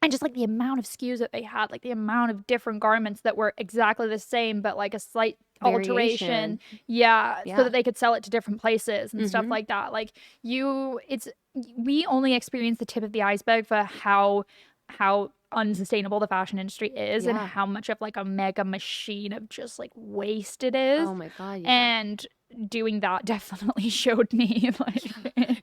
And just like the amount of SKUs that they had, like the amount of different garments that were exactly the same, but like a slight alteration. Yeah. So that they could sell it to different places and stuff like that. Like we only experience the tip of the iceberg for how unsustainable the fashion industry is and how much of like a mega machine of just like waste it is. Oh my God. Yeah. And doing that definitely showed me like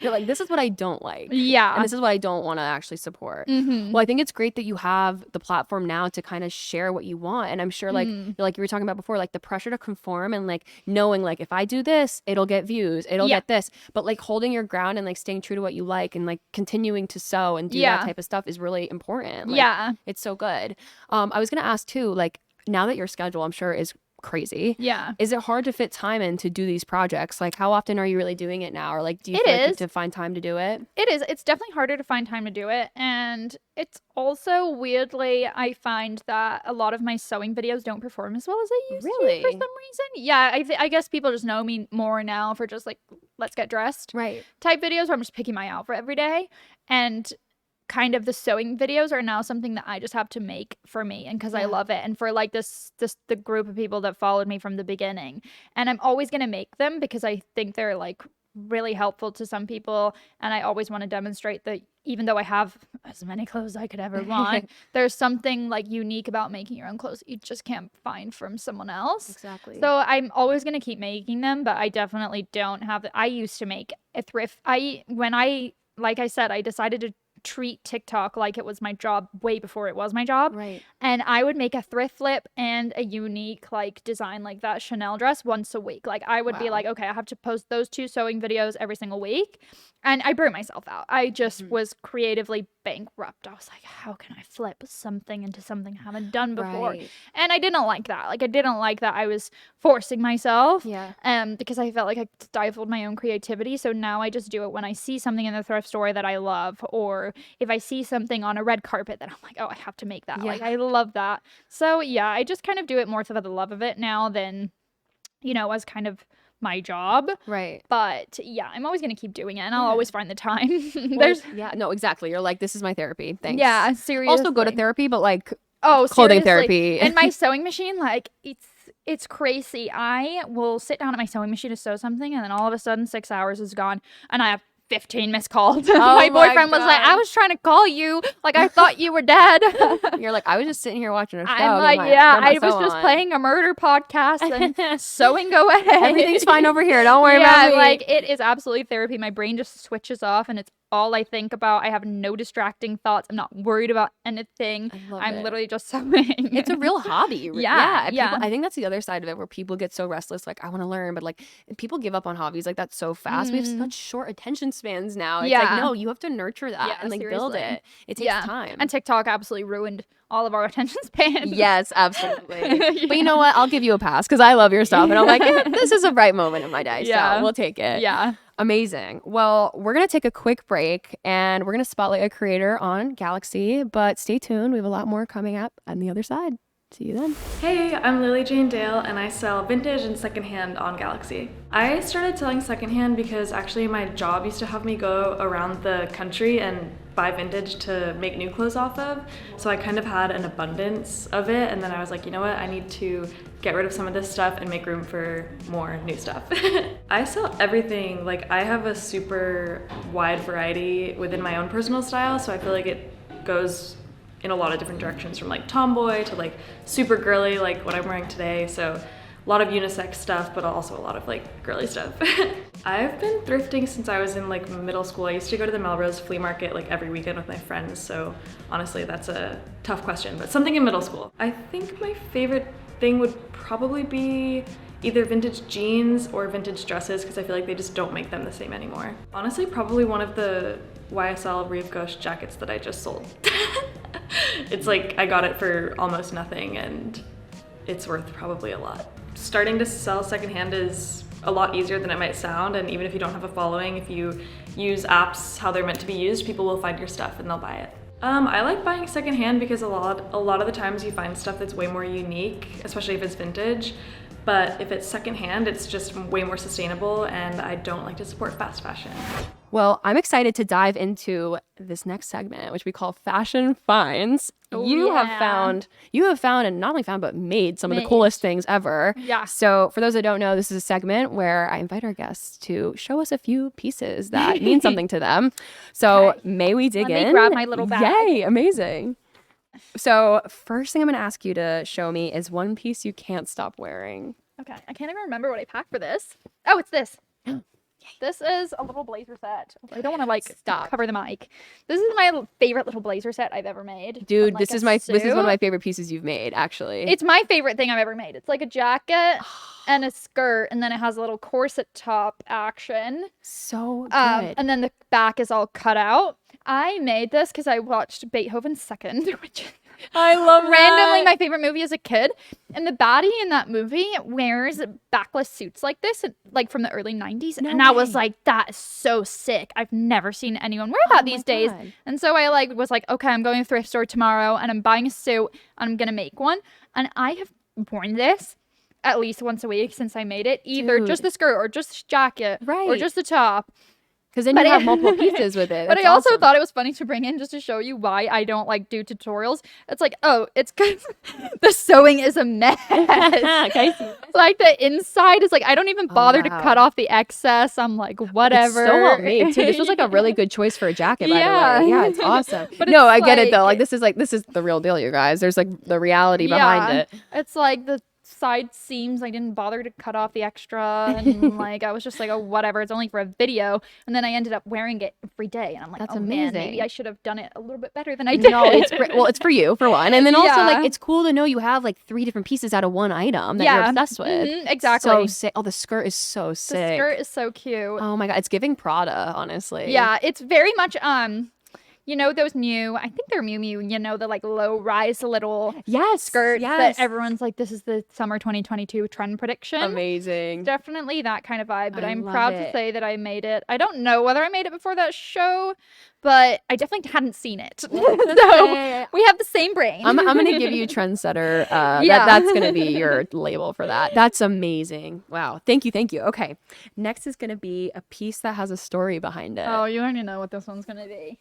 you're like, this is what I don't like. Yeah. And this is what I don't want to actually support. Well, I think it's great that you have the platform now to kind of share what you want. And I'm sure like you were talking about before, like the pressure to conform and like knowing like if I do this, it'll get views, it'll get this. But like holding your ground and like staying true to what you like and like continuing to sew and do that type of stuff is really important. Like, it's so good. I was going to ask too, like now that your schedule, I'm sure is crazy. Yeah. Is it hard to fit time in to do these projects? Like how often are you really doing it now? Or like do you feel like you have to find time to do it? It is. It's definitely harder to find time to do it. And it's also weirdly, I find that a lot of my sewing videos don't perform as well as they used to for some reason. Yeah, I guess people just know me more now for just like, let's get dressed type videos where I'm just picking my outfit every day. And kind of the sewing videos are now something that I just have to make for me and because I love it and for like the group of people that followed me from the beginning, and I'm always going to make them because I think they're like really helpful to some people, and I always want to demonstrate that even though I have as many clothes as I could ever want, there's something like unique about making your own clothes that you just can't find from someone else. Exactly. So I'm always going to keep making them, but I definitely don't have I used to make a thrift. Like I said, I decided to treat TikTok like it was my job way before it was my job. Right. And I would make a thrift flip and a unique like design like that Chanel dress once a week. Like I would be like, okay, I have to post those 2 sewing videos every single week. And I burnt myself out. I just was creatively bankrupt. I was like, how can I flip something into something I haven't done before? Right. And I didn't like that. Like I didn't like that I was forcing myself. Yeah. Because I felt like I stifled my own creativity. So now I just do it when I see something in the thrift store that I love, or if I see something on a red carpet that I'm like, oh, I have to make that. Yeah. Like I love that. So yeah, I just kind of do it more for the love of it now than, as kind of my job. Right. But yeah, I'm always going to keep doing it and I'll always find the time. No, exactly. You're like, this is my therapy. Thanks. Yeah, seriously. Also go to therapy, but like seriously. clothing therapy. And my sewing machine, like it's crazy. I will sit down at my sewing machine to sew something and then all of a sudden 6 hours is gone and I have 15 missed calls. My boyfriend was like, I was trying to call you. Like, I thought you were dead. You're like, I was just sitting here watching a show. I'm like, I was just playing a murder podcast and sewing away. Everything's fine over here. Don't worry about me. Like, it is absolutely therapy. My brain just switches off and it's all I think about. I have no distracting thoughts. I'm not worried about anything. I'm literally just sewing. It's a real hobby. Yeah. People, I think that's the other side of it where people get so restless. Like, I want to learn, but like people give up on hobbies like that so fast. We have such short attention spans now. It's like, no, you have to nurture that and like build it. It takes time. And TikTok absolutely ruined all of our attention span. Yes, absolutely. But you know what? I'll give you a pass because I love your stuff. And I'm like, this is a bright moment in my day. So we'll take it. Yeah. Amazing. Well, we're going to take a quick break and we're going to spotlight a creator on Galaxy, but stay tuned. We have a lot more coming up on the other side. See you then. Hey, I'm Lily Jane Dale and I sell vintage and secondhand on Galaxy. I started selling secondhand because actually my job used to have me go around the country and buy vintage to make new clothes off of. So I kind of had an abundance of it, and then I was like, you know what, I need to get rid of some of this stuff and make room for more new stuff. I sell everything. Like, I have a super wide variety within my own personal style, so I feel like it goes in a lot of different directions, from like tomboy to like super girly, like what I'm wearing today. So a lot of unisex stuff, but also a lot of like girly stuff. I've been thrifting since I was in like middle school. I used to go to the Melrose flea market like every weekend with my friends. So honestly, that's a tough question, but something in middle school. I think my favorite thing would probably be either vintage jeans or vintage dresses, because I feel like they just don't make them the same anymore. Honestly, probably one of the YSL Rive Gauche jackets that I just sold. It's like I got it for almost nothing and it's worth probably a lot. Starting to sell secondhand is a lot easier than it might sound, and even if you don't have a following, if you use apps how they're meant to be used, people will find your stuff and they'll buy it. I like buying secondhand because a lot of the times you find stuff that's way more unique, especially if it's vintage. But if it's secondhand, it's just way more sustainable, and I don't like to support fast fashion. Well, I'm excited to dive into this next segment, which we call Fashion Finds. Oh, you yeah. have found and not only found, but made some of the coolest things ever. Yeah. So for those that don't know, this is a segment where I invite our guests to show us a few pieces that mean something to them. So Okay. may we dig in? Let me grab my little bag. Yay, amazing. So first thing I'm going to ask you to show me is one piece you can't stop wearing. Okay, I can't even remember what I packed for this. Oh, it's this. This is a little blazer set. I don't want to like cover the mic. This is my favorite little blazer set I've ever made. Dude, on, this is one of my favorite pieces you've made, actually. It's my favorite thing I've ever made. It's like a jacket and a skirt, and then it has a little corset top action. So good. And then the back is all cut out. I made this because I watched Beethoven's Second, which I love randomly my favorite movie as a kid. And the baddie in that movie wears backless suits like this, like from the early 90s. No and I was way. like, that is so sick. I've never seen anyone wear that these days. God. And so I was like, okay, I'm going to a thrift store tomorrow and I'm buying a suit and I'm going to make one. And I have worn this at least once a week since I made it. Either Dude. just the skirt or just the jacket or Right. just the top. Because then you have multiple pieces with it. But That's I also awesome. thought it was funny to bring in just to show you why I don't like do tutorials. It's like, oh, it's because the sewing is a mess. Okay. Like the inside is like, I don't even bother to wow. cut off the excess. I'm like, whatever. It's so well made too. This was like a really good choice for a jacket, by Yeah. the way. Yeah, it's awesome. But No, it's I get it though. like- Like this is the real deal, you guys. There's like the reality behind it. It's like the side seams, I didn't bother to cut off the extra, and like I was just like, oh, whatever, it's only for a video. And then I ended up wearing it every day, and I'm like, That's oh man, amazing. maybe I should have done it a little bit better than I did. No, it's great. Well, it's for you for one, and then also Yeah. like it's cool to know you have like 3 different pieces out of one item that you're obsessed with. Mhm, exactly. So sick. Oh, the skirt is so The sick. skirt is so cute. Oh my god, it's giving Prada, honestly. Yeah, it's very much you know those new, I think they're Miu Miu, you know, the like low rise little Yes. skirts Yes. that everyone's like, this is the summer 2022 trend prediction. Amazing. Definitely that kind of vibe, but I I'm love proud it. to say that I made it. I don't know whether I made it before that show, but I definitely hadn't seen it. So we have the same brain. I'm gonna give you trendsetter. Yeah. That's gonna be your label for that. That's amazing. Wow. Thank you. Okay. Next is gonna be a piece that has a story behind it. Oh, you already know what this one's gonna be.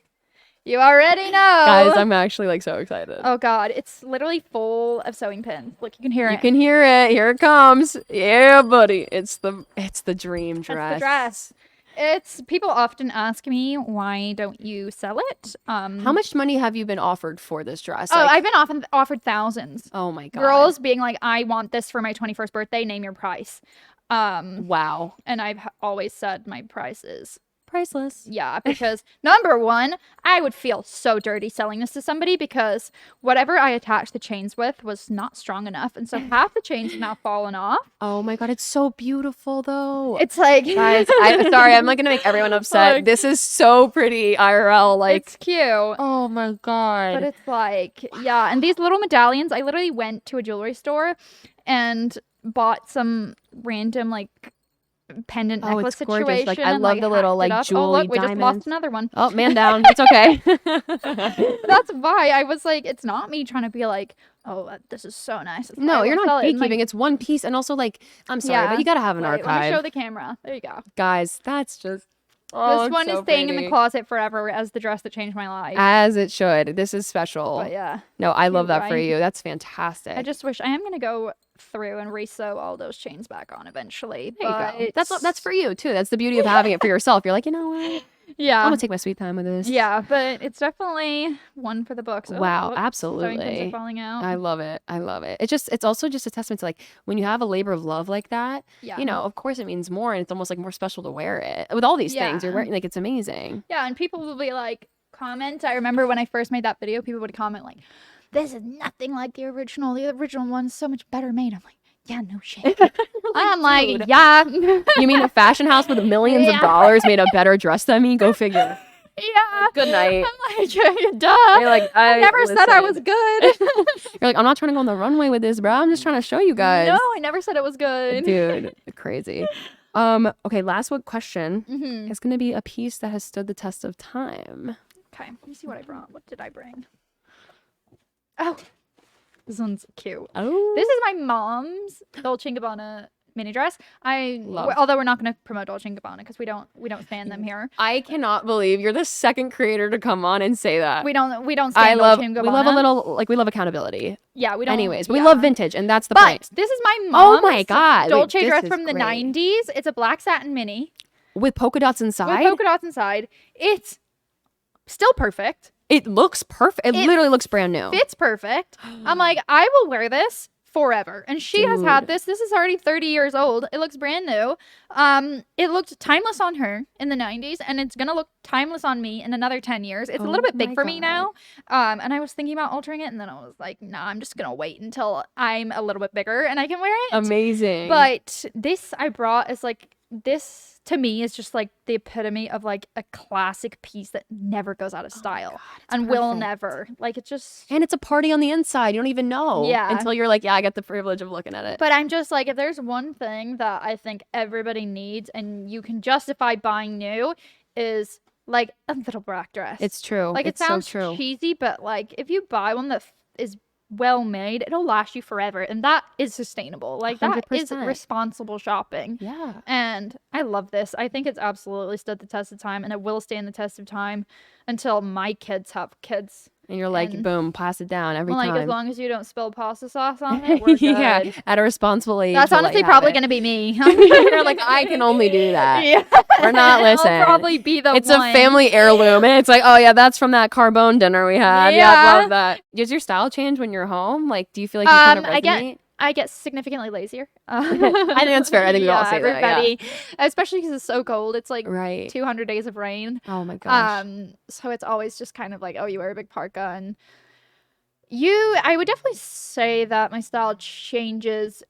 You already know. Guys, I'm actually like so excited. Oh god, it's literally full of sewing pins. Look, you can hear You it. can hear it. Here it comes. Yeah, buddy. It's the dream dress. It's the dress. It's people often ask me, why don't you sell it? How much money have you been offered for this dress? Oh, Like- I've been offered thousands. oh my god. Girls being like, I want this for my 21st birthday, name your price. Wow. And I've always said my price is Priceless. yeah, because number one, I would feel so dirty selling this to somebody because whatever I attached the chains with was not strong enough. And so half the chains have now fallen off. Oh my god, it's so beautiful though. It's like Guys, I'm sorry, I'm like gonna make everyone upset. Like- This is so pretty IRL. Like, it's cute. oh my god. But it's like, yeah. And these little medallions, I literally went to a jewelry store and bought some random like pendant Oh, necklace it's gorgeous. situation. Like, I and, love the little, hacked it like, up. jewelry Oh, look, we just diamonds. lost another one. Oh, man down. It's okay. That's why I was like, it's not me trying to be like, oh, this is so nice. That's why No, I you're will not sell it. And, gatekeeping. It's one piece, and also like, I'm sorry, but you gotta have an Wait, Let me archive. show the camera. There you go. Guys, that's just. Oh, This it's one so is staying in pretty. the closet forever as the dress that changed my life. As it should. This is special. But yeah, No, I love Cute, that for right? you. That's fantastic. I just wish I am gonna go through and resew all those chains back on eventually. There you go. but- That's for you too. That's the beauty of having it for yourself. You're like, you know what? yeah. I'm gonna take my sweet time with this. Yeah, but it's definitely one for the books. Wow, Sewing pins absolutely. are falling out. I love it. I love it. It's also just a testament to like when you have a labor of love like that, Yeah. you know, of course it means more and it's almost like more special to wear it. With all these things you're Yeah. wearing, like it's amazing. Yeah, and people will be like, comment. I remember when I first made that video, people would comment like, this is nothing like the original. The original one's so much better made. I'm like, yeah, no shit. I'm like, dude. yeah. You mean a fashion house with millions of Yeah. dollars made a better dress than me? Go figure. Yeah. Good night. I'm like, yeah, duh. You're like, I never said I was listen. good. You're like, I'm not trying to go on the runway with this, bro. I'm just trying to show you guys. No, I never said it was good. Dude, crazy. Okay, last one question Mhm. is going to be a piece that has stood the test of time. Okay, let me see what I brought. What did I bring? Oh, this one's cute. Oh. This is my mom's Dolce & Gabbana mini dress. Although we're not going to promote Dolce & Gabbana because we don't stand them here. I cannot believe you're the second creator to come on and say that. We don't stand Dolce & Gabbana. We love a little, like, we love accountability. Yeah, we don't. Anyways, we love vintage, and that's the point. But this is my mom's Oh my God. Dolce dress from the 90s. It's a black satin mini. With polka dots inside? With polka dots inside. It's still perfect. It looks perfect. It literally looks brand new. Fits perfect. I'm like, I will wear this forever. And she has had this. This is already 30 years old. It looks brand new. It looked timeless on her in the 90s, and it's gonna look timeless on me in another 10 years. It's a little bit big for me now. And I was thinking about altering it, and then I was like, nah, I'm just gonna wait until I'm a little bit bigger and I can wear it. Amazing. But this I brought is like, this to me is just like the epitome of like a classic piece that never goes out of style and will never. Like, it's just, and it's a party on the inside. You don't even know. Yeah. Until you're like, yeah, I get the privilege of looking at it. But I'm just like, if there's one thing that I think everybody needs and you can justify buying new, is like a little black dress. It's true. Like, it's it sounds so true. cheesy, but like if you buy one that is well made, it'll last you forever, and that is sustainable. Like, that 100%. is responsible shopping. Yeah. And I love this. I think it's absolutely stood the test of time, and it will stand the test of time until my kids have kids. And you're like, boom, pass it down every like, time. as long as you don't spill pasta sauce on it, we're good. Yeah, at a responsible age. That's honestly probably going to be me. You're like, I can only do that. Yeah. We're not listening. I'll probably be the It's one. a family heirloom. And it's like, oh, yeah, that's from that carbone dinner we had. Yeah, I love that. Does your style change when you're home? Like, do you feel like you kind of resonate? I get significantly lazier. I think that's fair. I think we all say everybody, that. Especially because it's so cold. It's like Right. 200 days of rain. Oh my gosh. So it's always just kind of like, oh, you wear a big parka, and I would definitely say that my style changes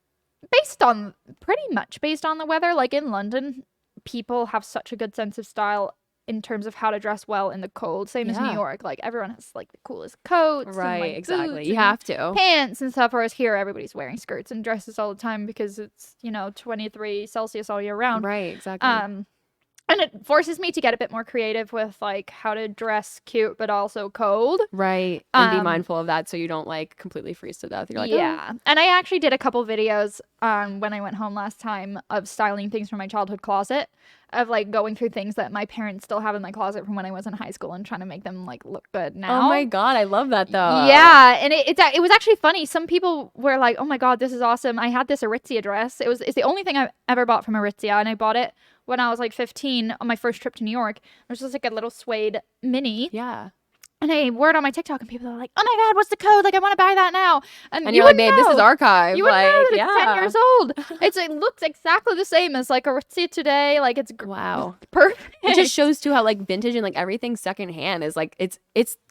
pretty much based on the weather. Like, in London, people have such a good sense of style in terms of how to dress well in the cold. Same as New York. Like, everyone has like the coolest coats. Right, and, like, exactly. boots You and have to. pants and stuff. Whereas here, everybody's wearing skirts and dresses all the time because it's, 23 Celsius all year round. Right, exactly. And it forces me to get a bit more creative with like how to dress cute but also cold. Right. And be mindful of that so you don't like completely freeze to death. You're like, yeah. And I actually did a couple videos when I went home last time of styling things from my childhood closet, of like going through things that my parents still have in my closet from when I was in high school and trying to make them like look good now. Oh my God, I love that though. Yeah, and it was actually funny. Some people were like, "Oh my God, this is awesome." I had this Aritzia dress. It's the only thing I've ever bought from Aritzia, and I bought it when I was like 15 on my first trip to New York. It was just like a little suede mini. Yeah. And I wore it on my TikTok, and people are like, "Oh my God, what's the code? Like, I want to buy that now." And you're like, "Babe, this is archive." You wouldn't know that yeah. it's 10 years old. It looks exactly the same as like a Aritzia today. Like, it's wow, perfect. It just shows too how like vintage and like everything secondhand is like it's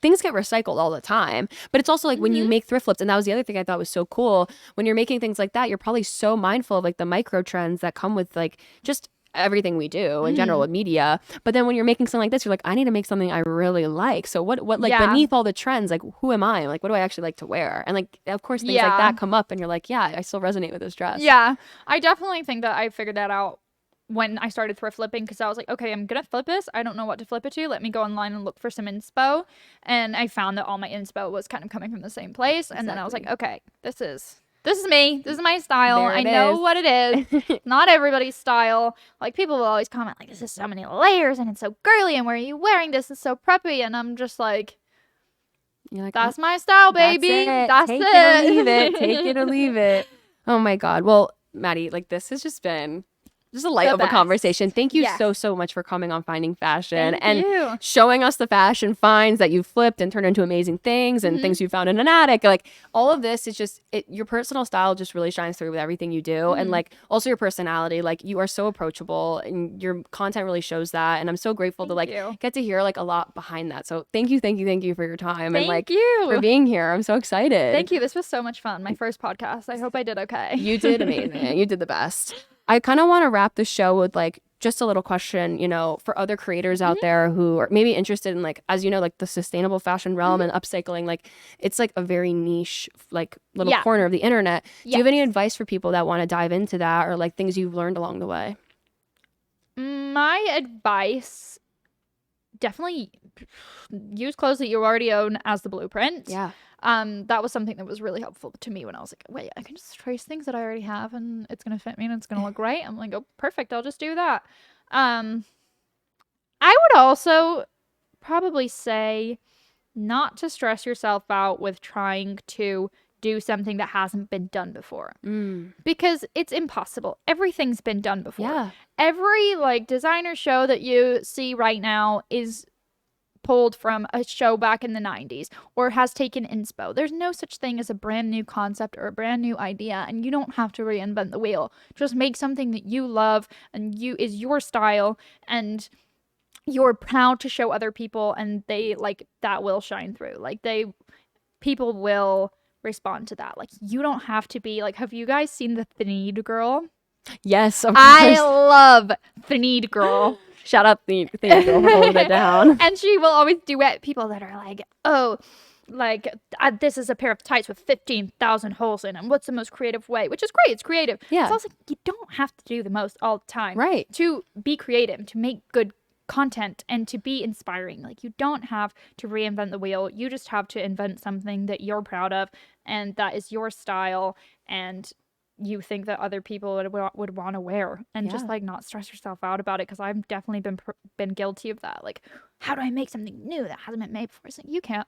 things get recycled all the time. But it's also like when you make thrift flips, and that was the other thing I thought was so cool. When you're making things like that, you're probably so mindful of like the micro trends that come with like just everything we do in general with media. But then when you're making something like this, you're like, I need to make something I really like. So what like beneath all the trends, like who am I? Like, what do I actually like to wear? And like, of course, things like that come up and you're like, yeah, I still resonate with this dress. Yeah, I definitely think that I figured that out when I started thrift flipping, because I was like, okay, I'm gonna flip this. I don't know what to flip it to. Let me go online and look for some inspo. And I found that all my inspo was kind of coming from the same place. And then I was like, okay, this is me. This is my style. I know what it is. Not everybody's style. Like, people will always comment like, this is so many layers and it's so girly, and where are you wearing this? It's so preppy. And I'm just like, you're like, that's my style, baby. That's Take it or leave it. Take it or leave it. Oh my God. Well, Maddie, like, this has just been just a light of a conversation. Thank you so much for coming on Finding Fashion and showing us the fashion finds that you flipped and turned into amazing things and things you found in an attic. Like, all of this is just your personal style just really shines through with everything you do. And like also your personality, like you are so approachable and your content really shows that. And I'm so grateful to like get to hear like a lot behind that. So thank you for your time and like for being here. I'm so excited. Thank you. This was so much fun. My first podcast. I hope I did okay. You did amazing. You did the best. I kind of want to wrap the show with like just a little question, for other creators out there who are maybe interested in like, as you know, like the sustainable fashion realm and upcycling. Like, it's like a very niche, like little corner of the internet. Do you have any advice for people that want to dive into that, or like things you've learned along the way? My advice, definitely use clothes that you already own as the blueprint. Yeah. That was something that was really helpful to me when I was like, wait, I can just trace things that I already have and it's going to fit me and it's going to look great. I'm like, oh, perfect. I'll just do that. I would also probably say not to stress yourself out with trying to do something that hasn't been done before. Because it's impossible. Everything's been done before. Yeah. Every like designer show that you see right now is pulled from a show back in the 90s or has taken inspo. There's no such thing as a brand new concept or a brand new idea, and you don't have to reinvent the wheel. Just make something that you love and is your style, and you're proud to show other people, and they like that will shine through. Like people will respond to that. Like you don't have to be like, have you guys seen the Thneed Girl? Yes, of course. I love Thneed Girl. Shout out the girl for holding it down. And she will always duet people that are like, oh, like this is a pair of tights with 15,000 holes in them. What's the most creative way? Which is great. It's creative. Yeah. So I was like, you don't have to do the most all the time. Right. To be creative, to make good content, and to be inspiring. Like you don't have to reinvent the wheel. You just have to invent something that you're proud of and that is your style and you think that other people would want to wear, and just like not stress yourself out about it, because I've definitely been guilty of that. Like, how do I make something new that hasn't been made before? It's like, you can't.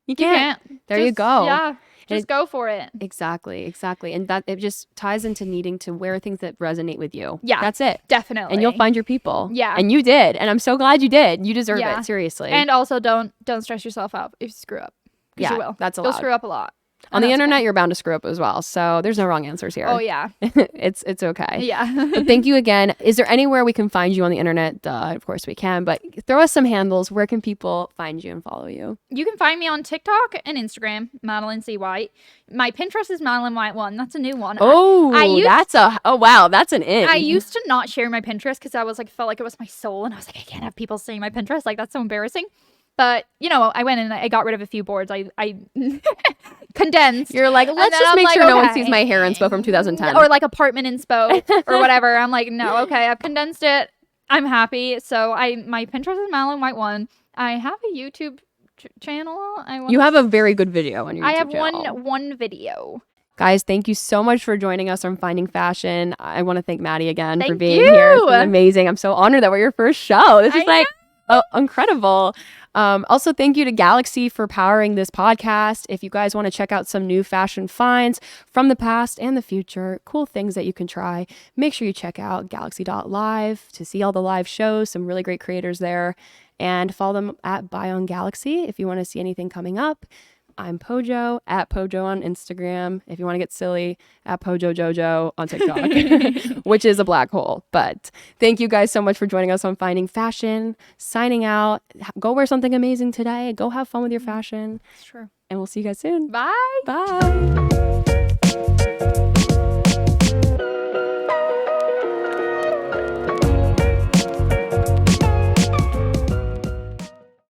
You can't. There you go. Yeah, just go for it. Exactly. And that it just ties into needing to wear things that resonate with you. Yeah, that's it. Definitely. And you'll find your people. Yeah. And you did. And I'm so glad you did. You deserve it. Seriously. And also don't stress yourself out if you screw up. Yeah, you will. That's You'll screw up a lot. On the internet, you're bound to screw up as well. So there's no wrong answers here. Oh, yeah. It's okay. Yeah. But thank you again. Is there anywhere we can find you on the internet? Of course we can. But throw us some handles. Where can people find you and follow you? You can find me on TikTok and Instagram, Madeline C. White. My Pinterest is Madeline White 1. That's a new one. Oh, wow. That's an in. I used to not share my Pinterest because I was like, felt like it was my soul. And I was like, I can't have people seeing my Pinterest. Like, that's so embarrassing. But, you know, I went and I got rid of a few boards. I condensed. You're like, let's just make sure no one sees my hair inspo from 2010. Or like apartment inspo or whatever. I'm like, no, okay, I've condensed it. I'm happy. So my Pinterest is Madeline White 1. I have a YouTube channel. You have a very good video on your YouTube channel. I have one video. Guys, thank you so much for joining us on Finding Fashion. I want to thank Maddie again for being here. It's been amazing. I'm so honored that we're your first show. This is incredible. Also, thank you to Galaxy for powering this podcast. If you guys want to check out some new fashion finds from the past and the future, cool things that you can try, make sure you check out galaxy.live to see all the live shows, some really great creators there, and follow them at Buy on Galaxy if you want to see anything coming up. I'm Pojo, at Pojo on Instagram. If you want to get silly, at Pojo Jojo on TikTok, which is a black hole. But thank you guys so much for joining us on Finding Fashion. Signing out. Go wear something amazing today. Go have fun with your fashion. That's true. And we'll see you guys soon. Bye. Bye.